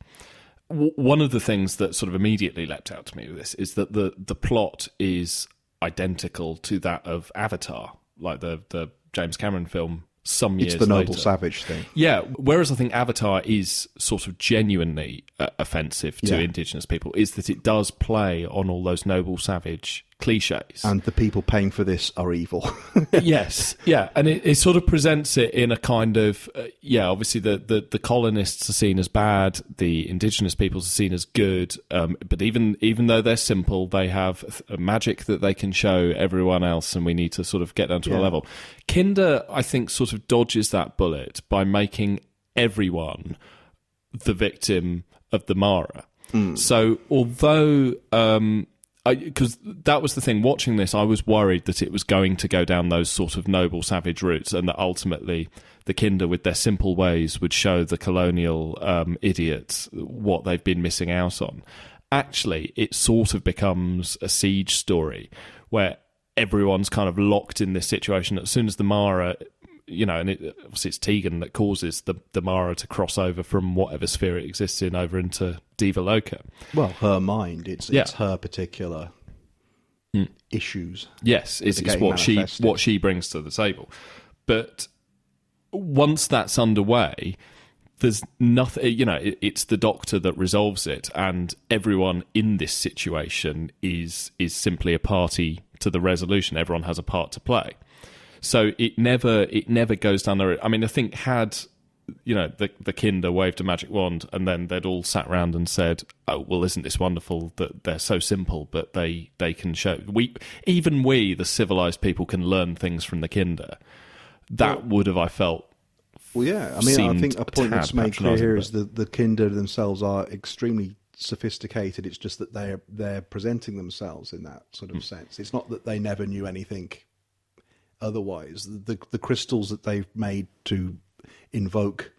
One of the things that sort of immediately leapt out to me with this is that the plot is identical to that of Avatar, like the James Cameron film some years later. It's the noble savage thing. Yeah, whereas I think Avatar is sort of genuinely offensive to indigenous people, is that it does play on all those noble savage cliches. And the people paying for this are evil. Yes, yeah, and it sort of presents it in a kind of, obviously the colonists are seen as bad, the indigenous peoples are seen as good, but even though they're simple, they have a magic that they can show everyone else, and we need to sort of get down to a level. Kinder, I think, sort of dodges that bullet by making everyone the victim of the Mara. So although... because that was the thing, watching this, I was worried that it was going to go down those sort of noble savage routes, and that ultimately the Kinder, with their simple ways, would show the colonial idiots what they've been missing out on. Actually, it sort of becomes a siege story where everyone's kind of locked in this situation. As soon as the Mara, you know, and obviously it's Tegan that causes the Mara to cross over from whatever sphere it exists in over into Diva Loca. Well, her mind, it's her particular issues. Yes, it's what she brings to the table. But once that's underway, there's nothing, you know, it's the Doctor that resolves it, and everyone in this situation is simply a party to the resolution. Everyone has a part to play. So it never goes down there. I mean, I think had, you know, the Kinder waved a magic wand and then they'd all sat around and said, "Oh, well, isn't this wonderful that they're so simple, but they can show we, the civilized people, can learn things from the Kinder." That would have, I felt. Well, yeah. I mean, I think a point that's made clear here is that the Kinder themselves are extremely sophisticated. It's just that they're presenting themselves in that sort of sense. It's not that they never knew anything otherwise. The crystals that they've made to invoke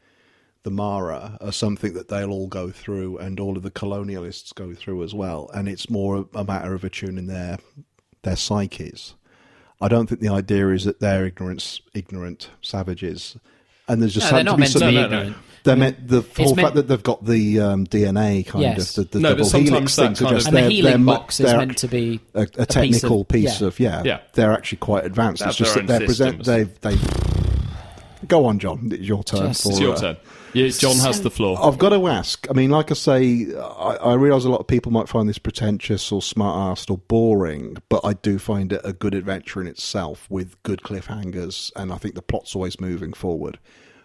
the Mara are something that they'll all go through, and all of the colonialists go through as well, and it's more a matter of attuning their psyches. I don't think the idea is that they're ignorant savages, and there's just something to be something. They're meant the whole fact that they've got the DNA kind of the double helix thing suggests, and the healing box is meant to be a technical piece of they're actually quite advanced. It's just that they're go on, John. It's your turn. It's your turn. Yeah, John has the floor. I've got to ask. I mean, like I say, I realise a lot of people might find this pretentious or smart-assed or boring, but I do find it a good adventure in itself with good cliffhangers, and I think the plot's always moving forward.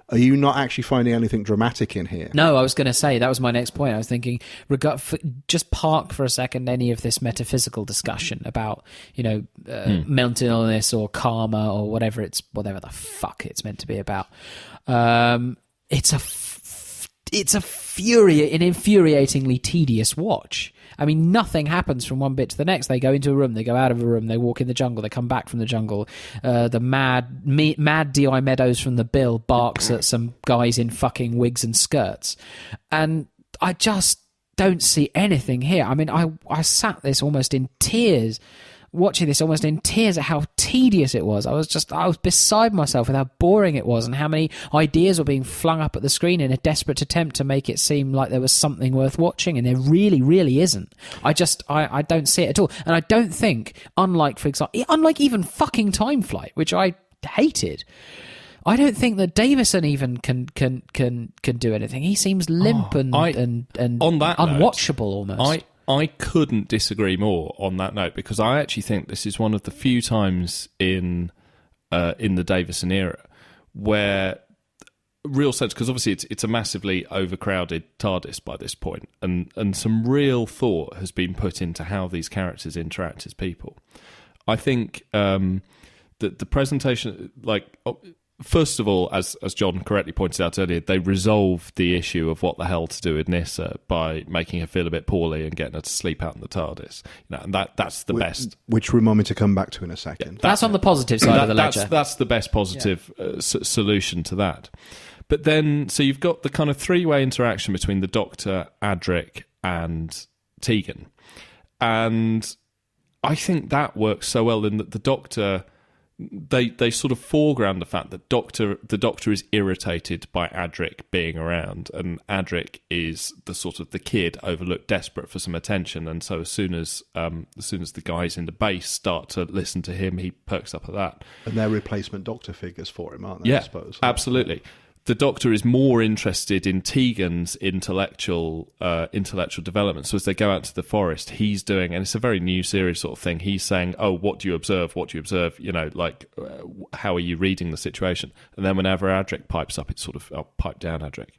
Are you not actually finding anything dramatic in here? No, I was going to say, that was my next point. I was thinking, just park for a second any of this metaphysical discussion about, you know, mental illness or karma or whatever the fuck it's meant to be about. It's it's an infuriatingly tedious watch. I mean, nothing happens from one bit to the next. They go into a room, they go out of a room, they walk in the jungle, they come back from the jungle. The mad D.I. Meadows from the Bill barks at some guys in fucking wigs and skirts. And I just don't see anything here. I mean, I sat this almost in tears, watching this almost in tears at how tedious it was. I was beside myself with how boring it was and how many ideas were being flung up at the screen in a desperate attempt to make it seem like there was something worth watching, and there really, really isn't. I don't see it at all. And I don't think, unlike even fucking Time Flight, which I hated, I don't think that Davison even can do anything. He seems limp and on that unwatchable note, almost. I couldn't disagree more on that note, because I actually think this is one of the few times in the Davison era where real sense, because obviously it's a massively overcrowded TARDIS by this point, and some real thought has been put into how these characters interact as people. I think that the presentation, first of all, as John correctly pointed out earlier, they resolved the issue of what the hell to do with Nyssa by making her feel a bit poorly and getting her to sleep out in the TARDIS. And that's the best. Which remind me to come back to in a second. That's on the positive side of the ledger. That's the best positive solution to that. But then, so you've got the kind of three-way interaction between the Doctor, Adric, and Tegan. And I think that works so well in that the Doctor... They sort of foreground the fact that the Doctor is irritated by Adric being around, and Adric is the sort of the kid overlooked, desperate for some attention, and so as soon as the guys in the base start to listen to him, he perks up at that. And they're replacement Doctor figures for him, aren't they? Yeah, I suppose. Absolutely. The Doctor is more interested in Tegan's intellectual development. So as they go out to the forest, he's doing, and it's a very new series sort of thing, he's saying, oh, what do you observe? What do you observe? How are you reading the situation? And then whenever Adric pipes up, it's sort of, oh, pipe down, Adric.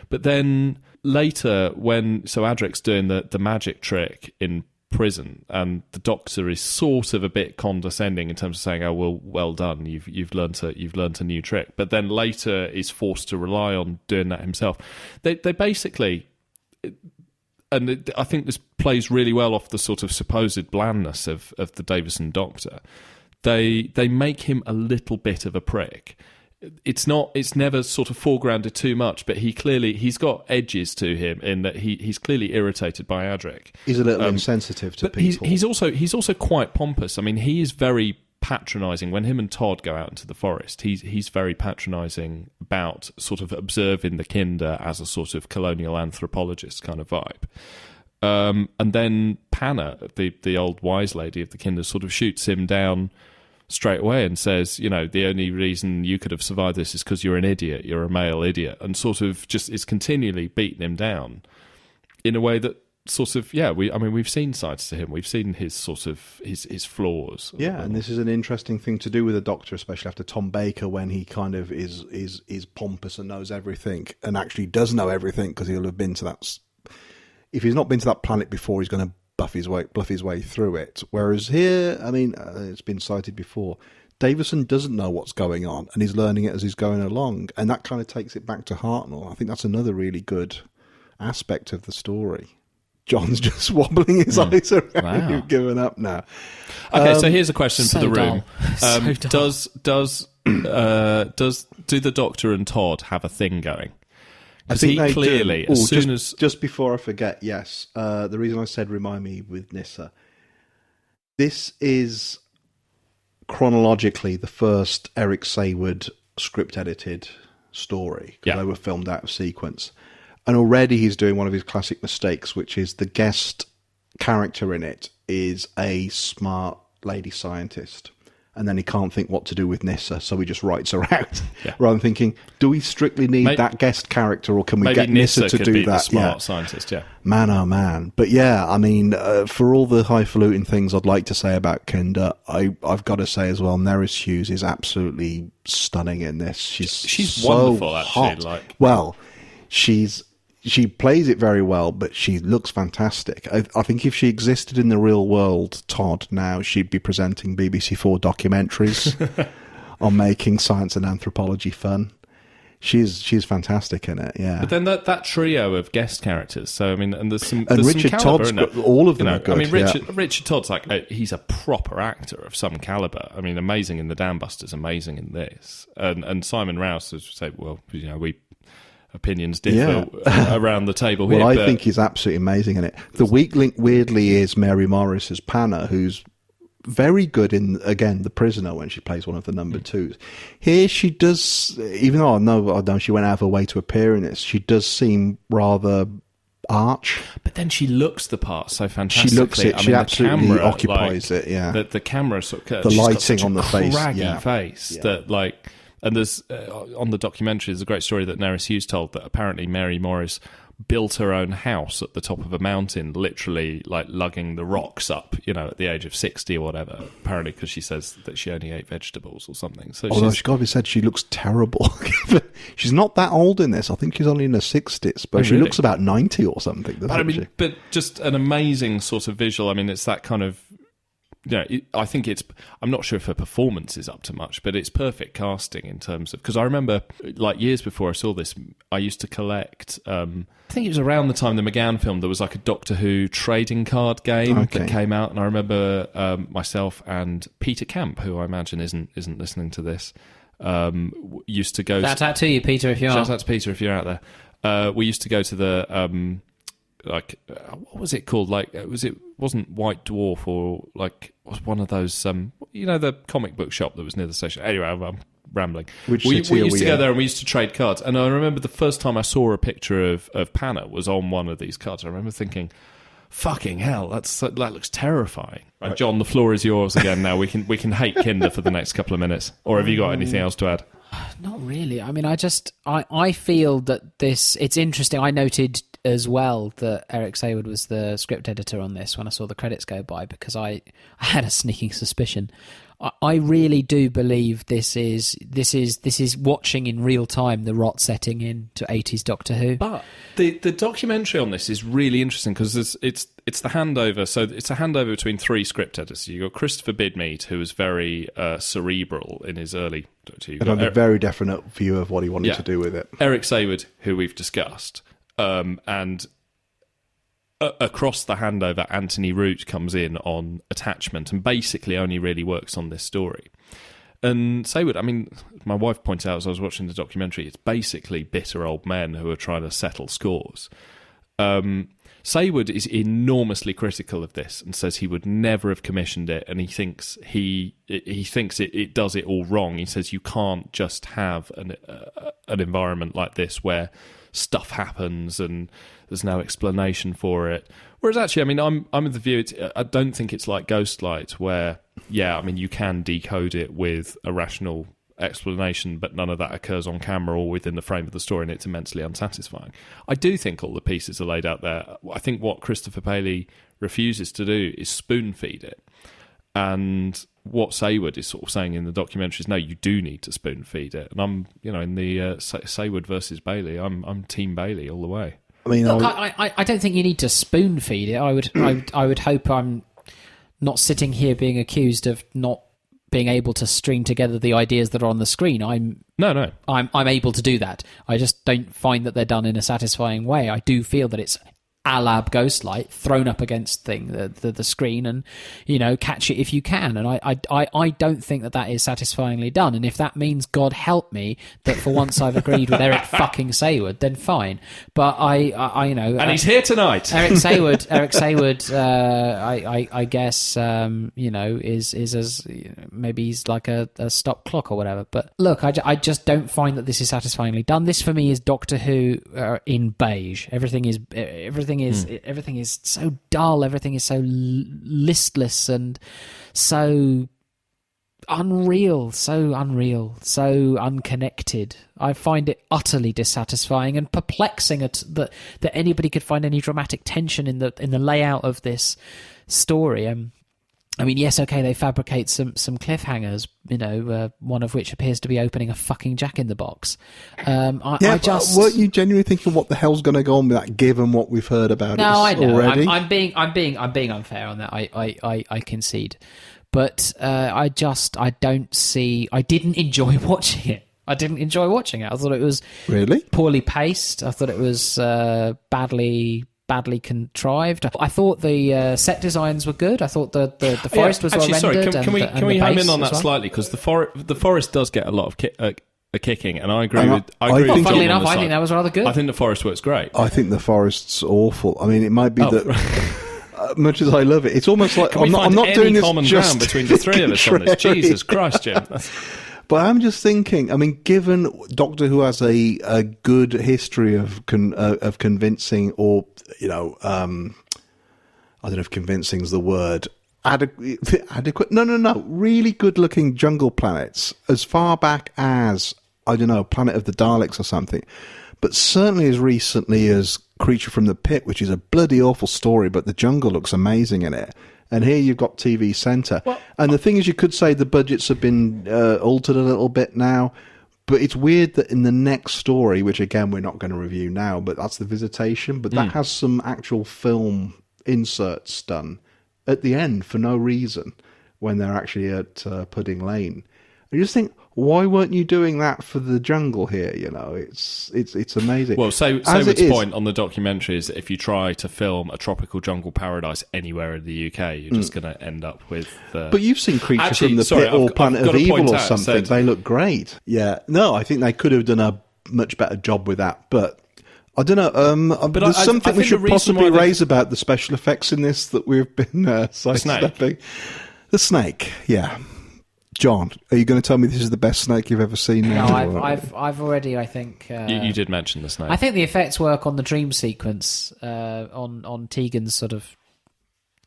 But then later, so Adric's doing the magic trick in prison, and the Doctor is sort of a bit condescending in terms of saying, "Oh, well done, you've learnt a new trick." But then later is forced to rely on doing that himself. They basically, and I think this plays really well off the sort of supposed blandness of the Davison Doctor. They make him a little bit of a prick. It's never sort of foregrounded too much, but he's got edges to him in that he's clearly irritated by Adric. He's a little insensitive to but people. He's also quite pompous. I mean, he is very patronising. When him and Todd go out into the forest, he's very patronising about sort of observing the Kinder as a sort of colonial anthropologist kind of vibe. And then Panna, the old wise lady of the Kinder, sort of shoots him down straight away and says, the only reason you could have survived this is because you're an idiot, you're a male idiot, and sort of just is continually beating him down in a way that sort of, we've seen sides to him, we've seen his sort of his flaws. Yeah, and this is an interesting thing to do with the Doctor, especially after Tom Baker, when he kind of is pompous and knows everything, and actually does know everything because he'll have been to that. If he's not been to that planet before, he's going to bluff his way through it. Whereas here, I mean, it's been cited before, Davison doesn't know what's going on, and he's learning it as he's going along, and that kind of takes it back to Hartnell. I think that's another really good aspect of the story. John's just wobbling his eyes around. Wow. You've given up now. Okay, so here's a question for the room. Do the Doctor and Todd have a thing going? I think they clearly, do. Just before I forget, yes, the reason I said remind me with Nyssa, this is chronologically the first Eric Sayward script-edited story, because they were filmed out of sequence. And already he's doing one of his classic mistakes, which is the guest character in it is a smart lady scientist. And then he can't think what to do with Nyssa, so he just writes her out. Yeah. Rather than thinking, do we strictly need that guest character, or can we get Nyssa to do that? The smart scientist, yeah. Man, oh man. But yeah, I mean, for all the highfalutin things I'd like to say about Kinder, I've got to say as well, Nerys Hughes is absolutely stunning in this. She's so wonderful, actually. Hot. Well, she plays it very well, but she looks fantastic. I think if she existed in the real world, Todd, now she'd be presenting BBC4 documentaries on making science and anthropology fun. She's fantastic in it, yeah. But then that trio of guest characters. So I mean, and there's some Richard some caliber, Todd's got, all of them are good. I mean, Richard Todd's like he's a proper actor of some caliber. I mean, amazing in the Dam Busters, amazing in this, and Simon Rouse, as we say, well, we opinions differ around the table here. Well, I think he's absolutely amazing in it. The weak link, weirdly, is Mary Morris as Panna, who's very good in, again, The Prisoner, when she plays one of the number twos. Here she does, even though I know she went out of her way to appear in this, she does seem rather arch. But then she looks the part so fantastically. She looks it. She absolutely camera, occupies it, yeah. The camera sort of... The lighting on the face. Craggy face that, like... And there's, on the documentary, there's a great story that Nerys Hughes told that apparently Mary Morris built her own house at the top of a mountain, literally like lugging the rocks up, at the age of 60 or whatever, apparently because she says that she only ate vegetables or something. So although she's got to be said, she looks terrible. She's not that old in this. I think she's only in her 60s, but she looks about 90 or something, doesn't she? But just an amazing sort of visual. I mean, it's that kind of... I think I'm not sure if her performance is up to much, but it's perfect casting in terms of... Because I remember, like, years before I saw this, I used to collect... I think it was around the time the McGann film, there was like a Doctor Who trading card game that came out, and I remember myself and Peter Camp, who I imagine isn't listening to this, used to go... Shout out to you, Peter, if you are. Shout out to Peter if you're out there. We used to go to the... what was it called? Like, wasn't White Dwarf, or like was one of those the comic book shop that was near the station. Anyway, I'm rambling. We used to go there and we used to trade cards. And I remember the first time I saw a picture of Panna was on one of these cards. I remember thinking, fucking hell, that looks terrifying. Right, John, the floor is yours again. Now we can hate Kinder for the next couple of minutes. Or have you got anything else to add? Not really. I mean, I feel that it's interesting. I noted as well that Eric Sayward was the script editor on this when I saw the credits go by, because I had a sneaking suspicion. I really do believe this is watching in real time the rot setting in to 80s Doctor Who. But the documentary on this is really interesting because it's the handover. So it's a handover between three script editors. You got Christopher Bidmead, who was very cerebral in his early. And had a very definite view of what he wanted to do with it. Eric Sayward, who we've discussed, and across the handover, Anthony Root comes in on attachment and basically only really works on this story. And Sayward, I mean, my wife pointed out as I was watching the documentary, it's basically bitter old men who are trying to settle scores. Sayward is enormously critical of this and says he would never have commissioned it, and he thinks it does it all wrong. He says you can't just have an environment like this where stuff happens and there's no explanation for it. Whereas actually, I mean, I'm of the view, I don't think it's like Ghostlight where, I mean, you can decode it with a rational explanation, but none of that occurs on camera or within the frame of the story, and it's immensely unsatisfying. I do think all the pieces are laid out there. I think what Christopher Paley refuses to do is spoon feed it. And what Sayward is sort of saying in the documentary is, no, you do need to spoon feed it. And I'm, in the Sayward versus Bailey, I'm Team Bailey all the way. I mean, look, I don't think you need to spoon feed it. I would hope I'm not sitting here being accused of not being able to string together the ideas that are on the screen. I'm able to do that. I just don't find that they're done in a satisfying way. I do feel that it's a la Ghostlight thrown up against the screen, and catch it if you can. And I don't think that is satisfyingly done. And if that means, God help me, that for once I've agreed with Eric fucking Sayward, then fine. But and he's here tonight. Eric Sayward, I guess is as maybe he's like a stop clock or whatever. But look, I just don't find that this is satisfyingly done. This for me is Doctor Who in beige. Everything is so dull. Everything is so listless and so unreal, so unconnected. I find it utterly dissatisfying and perplexing that anybody could find any dramatic tension in the layout of this story. I mean, yes, okay, they fabricate some cliffhangers, one of which appears to be opening a fucking Jack-in-the-Box. Weren't you genuinely thinking, what the hell's going to go on with that, given what we've heard about it already? No, I know. I'm being unfair on that. I concede. But I didn't enjoy watching it. I didn't enjoy watching it. I thought it was Really? poorly paced. I thought it was badly contrived. I thought the set designs were good. I thought the forest was well rendered. Sorry, can we home in on that well. slightly, because the forest does get a lot of a kicking, and I agree with. I think- agree with Funnily John on enough, the I think side. that was rather good. I think the forest works great. I think the forest's awful. I mean, it might be that. Much as I love it, it's almost like Can we I'm find not any doing this common just ground between the three of us on this? contrary. Jesus Christ, Jim. But I'm just thinking. I mean, given Doctor Who has a good history of convincing, or I don't know if convincing is the word. Adequate? No. Really good-looking jungle planets, as far back as I don't know, Planet of the Daleks or something. But certainly as recently as Creature from the Pit, which is a bloody awful story, but the jungle looks amazing in it. And here you've got TV Centre. And the thing is, you could say the budgets have been altered a little bit now, but it's weird that in the next story, which again we're not going to review now, but that's The Visitation, but that has some actual film inserts done at the end for no reason when they're actually at Pudding Lane. And you just think, why weren't you doing that for the jungle here? It's amazing. Well, Saywood's point on the documentary is that if you try to film a tropical jungle paradise anywhere in the UK, you're just going to end up with. But you've seen Creature from the Pit or Planet of Evil or something. They look great. Yeah. No, I think they could have done a much better job with that. But I don't know. But there's something we should possibly raise about the special effects in this that we've been sidestepping. The snake, yeah. John, are you going to tell me this is the best snake you've ever seen? No, I've already. I think you did mention the snake. I think the effects work on the dream sequence, on Tegan's sort of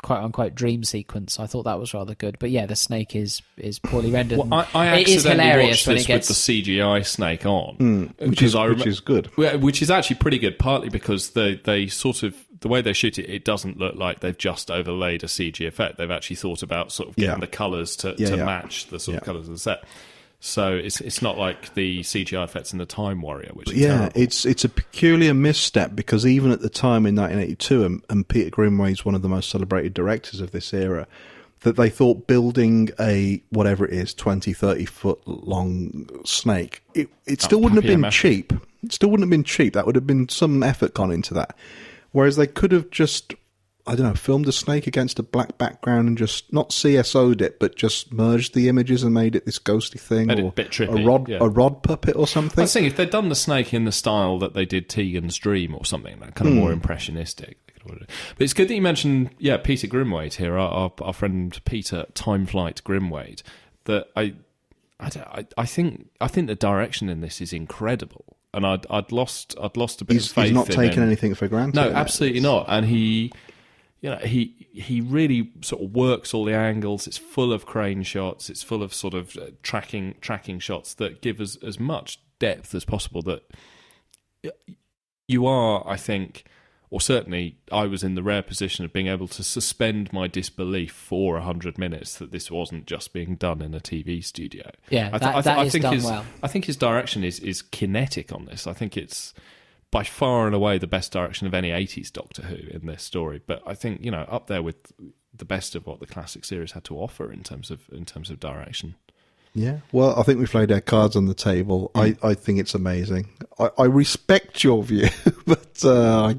quote unquote dream sequence. I thought that was rather good. But yeah, the snake is poorly rendered. Well, I it is accidentally hilarious watched when this it gets with the CGI snake on, which is good. Which is actually pretty good, partly because they sort of the way they shoot it, it doesn't look like they've just overlaid a CG effect. They've actually thought about sort of getting the colours to match the sort of colours of the set. So it's not like the CGI effects in the Time Warrior, which is terrible. It's a peculiar misstep, because even at the time in 1982, and Peter Grimway's one of the most celebrated directors of this era, that they thought building a, whatever it is, 20, 30 foot long snake, it still wouldn't have been cheap. It still wouldn't have been cheap. That would have been some effort gone into that. Whereas they could have just, I don't know, filmed a snake against a black background and just not CSO'd it, but just merged the images and made it this ghostly thing, or a bit trippy, a rod puppet or something. I was thinking if they'd done the snake in the style that they did Tegan's Dream or something, that kind of more impressionistic. But it's good that you mentioned, Peter Grimwade here, our friend Peter Timeflight Grimwade. That I think the direction in this is incredible. And I'd lost a bit of faith. He's not taking him. Anything for granted. No, absolutely not. And he really sort of works all the angles. It's full of crane shots. It's full of sort of tracking shots that give us as much depth as possible. That you are, I think, or certainly I was in the rare position of being able to suspend my disbelief for 100 minutes that this wasn't just being done in a TV studio. Yeah, that is done well. I think his direction is kinetic on this. I think it's by far and away the best direction of any 80s Doctor Who in this story. But I think, up there with the best of what the classic series had to offer in terms of direction. Yeah, well, I think we've laid our cards on the table. I think it's amazing. I respect your view, but wow.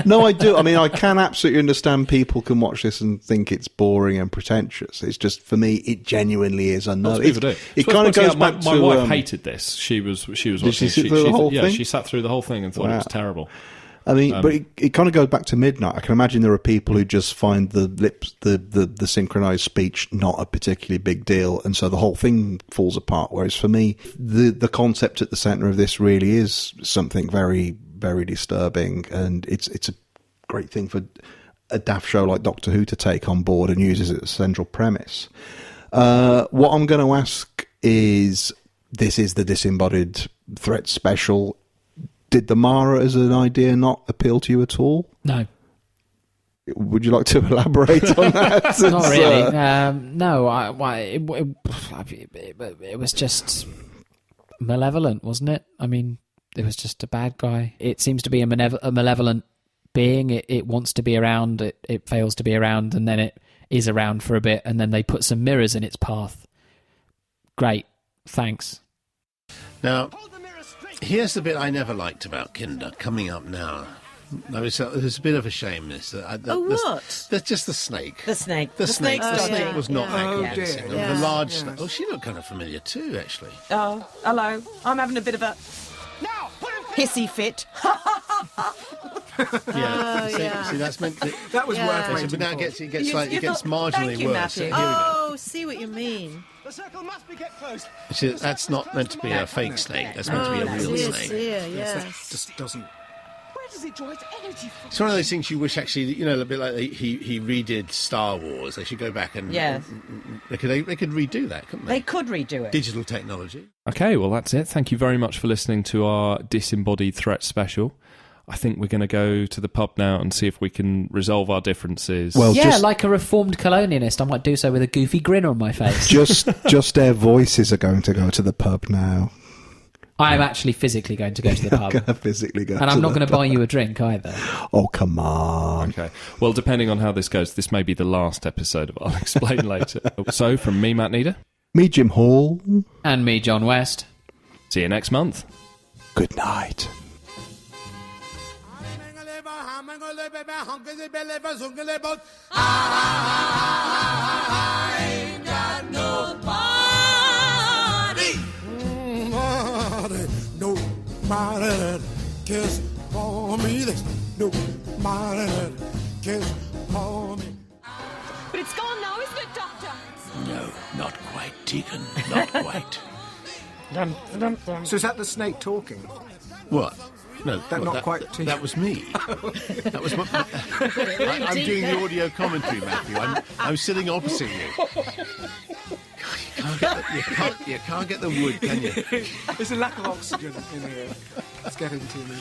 No, I do. I mean, I can absolutely understand people can watch this and think it's boring and pretentious. It's just, for me, it genuinely is unknown. It kind of goes back to... My wife hated this. She was watching. Did she sit through the whole thing? Yeah, she sat through the whole thing and thought it was terrible. I mean, but it kind of goes back to Midnight. I can imagine there are people who just find the synchronized speech not a particularly big deal, and so the whole thing falls apart. Whereas for me, the concept at the center of this really is something very, very disturbing, and it's a great thing for a daft show like Doctor Who to take on board and use as its central premise. What I'm going to ask is, this is the Disembodied Threat special. Did the Mara as an idea not appeal to you at all? No. Would you like to elaborate on that? Not really. No, it was just malevolent, wasn't it? I mean, it was just a bad guy. It seems to be a malevolent being. It wants to be around, it fails to be around, and then it is around for a bit, and then they put some mirrors in its path. Great. Thanks. Now, here's the bit I never liked about Kinder, coming up now. There's a bit of a shame, this. What? That's just the snake. The snake. The snake dodgy. was not that Yeah. convincing. Oh, dear. The large Yeah. snake. Oh, she looked kind of familiar too, actually. Oh, hello. I'm having a bit of a hissy fit. See, that's meant to... That was worth So, waiting but now for. it gets marginally Thank you, worse. Matthew. Here we go. Oh, see what you mean. The circle must be get close. See, that's not meant to be a fake snake. That's meant to be a real dear, snake. dear, That yes. just doesn't. Where does it draw its energy from? It's one of those things you wish actually, a bit like he redid Star Wars. They should go back and Yes. They could redo that, couldn't They they? could redo it. Digital technology. Okay, well, that's it. Thank you very much for listening to our Disembodied Threat special. I think we're going to go to the pub now and see if we can resolve our differences. Well, Yeah, just, like a reformed colonialist, I might do so with a goofy grin on my face. just their voices are going to go to the pub now. I am actually physically going to go to the pub. Gonna physically go. And I'm not going to buy you a drink either. Oh, come on. Okay. Well, depending on how this goes, this may be the last episode of I'll Explain Later. So, from me, Matt Needer. Me, Jim Hall. And me, John West. See you next month. Good night. Nobody that cares for me. There's nobody that cares for me. But it's gone now, isn't it, Doctor? No, not quite, Deacon. Not quite. So is that the snake talking? What? No, Not quite Deacon. That was me. That was what. I'm doing the audio commentary, Matthew. I'm sitting opposite you. You can't get the wood, can you? There's a lack of oxygen in here. It's getting to me.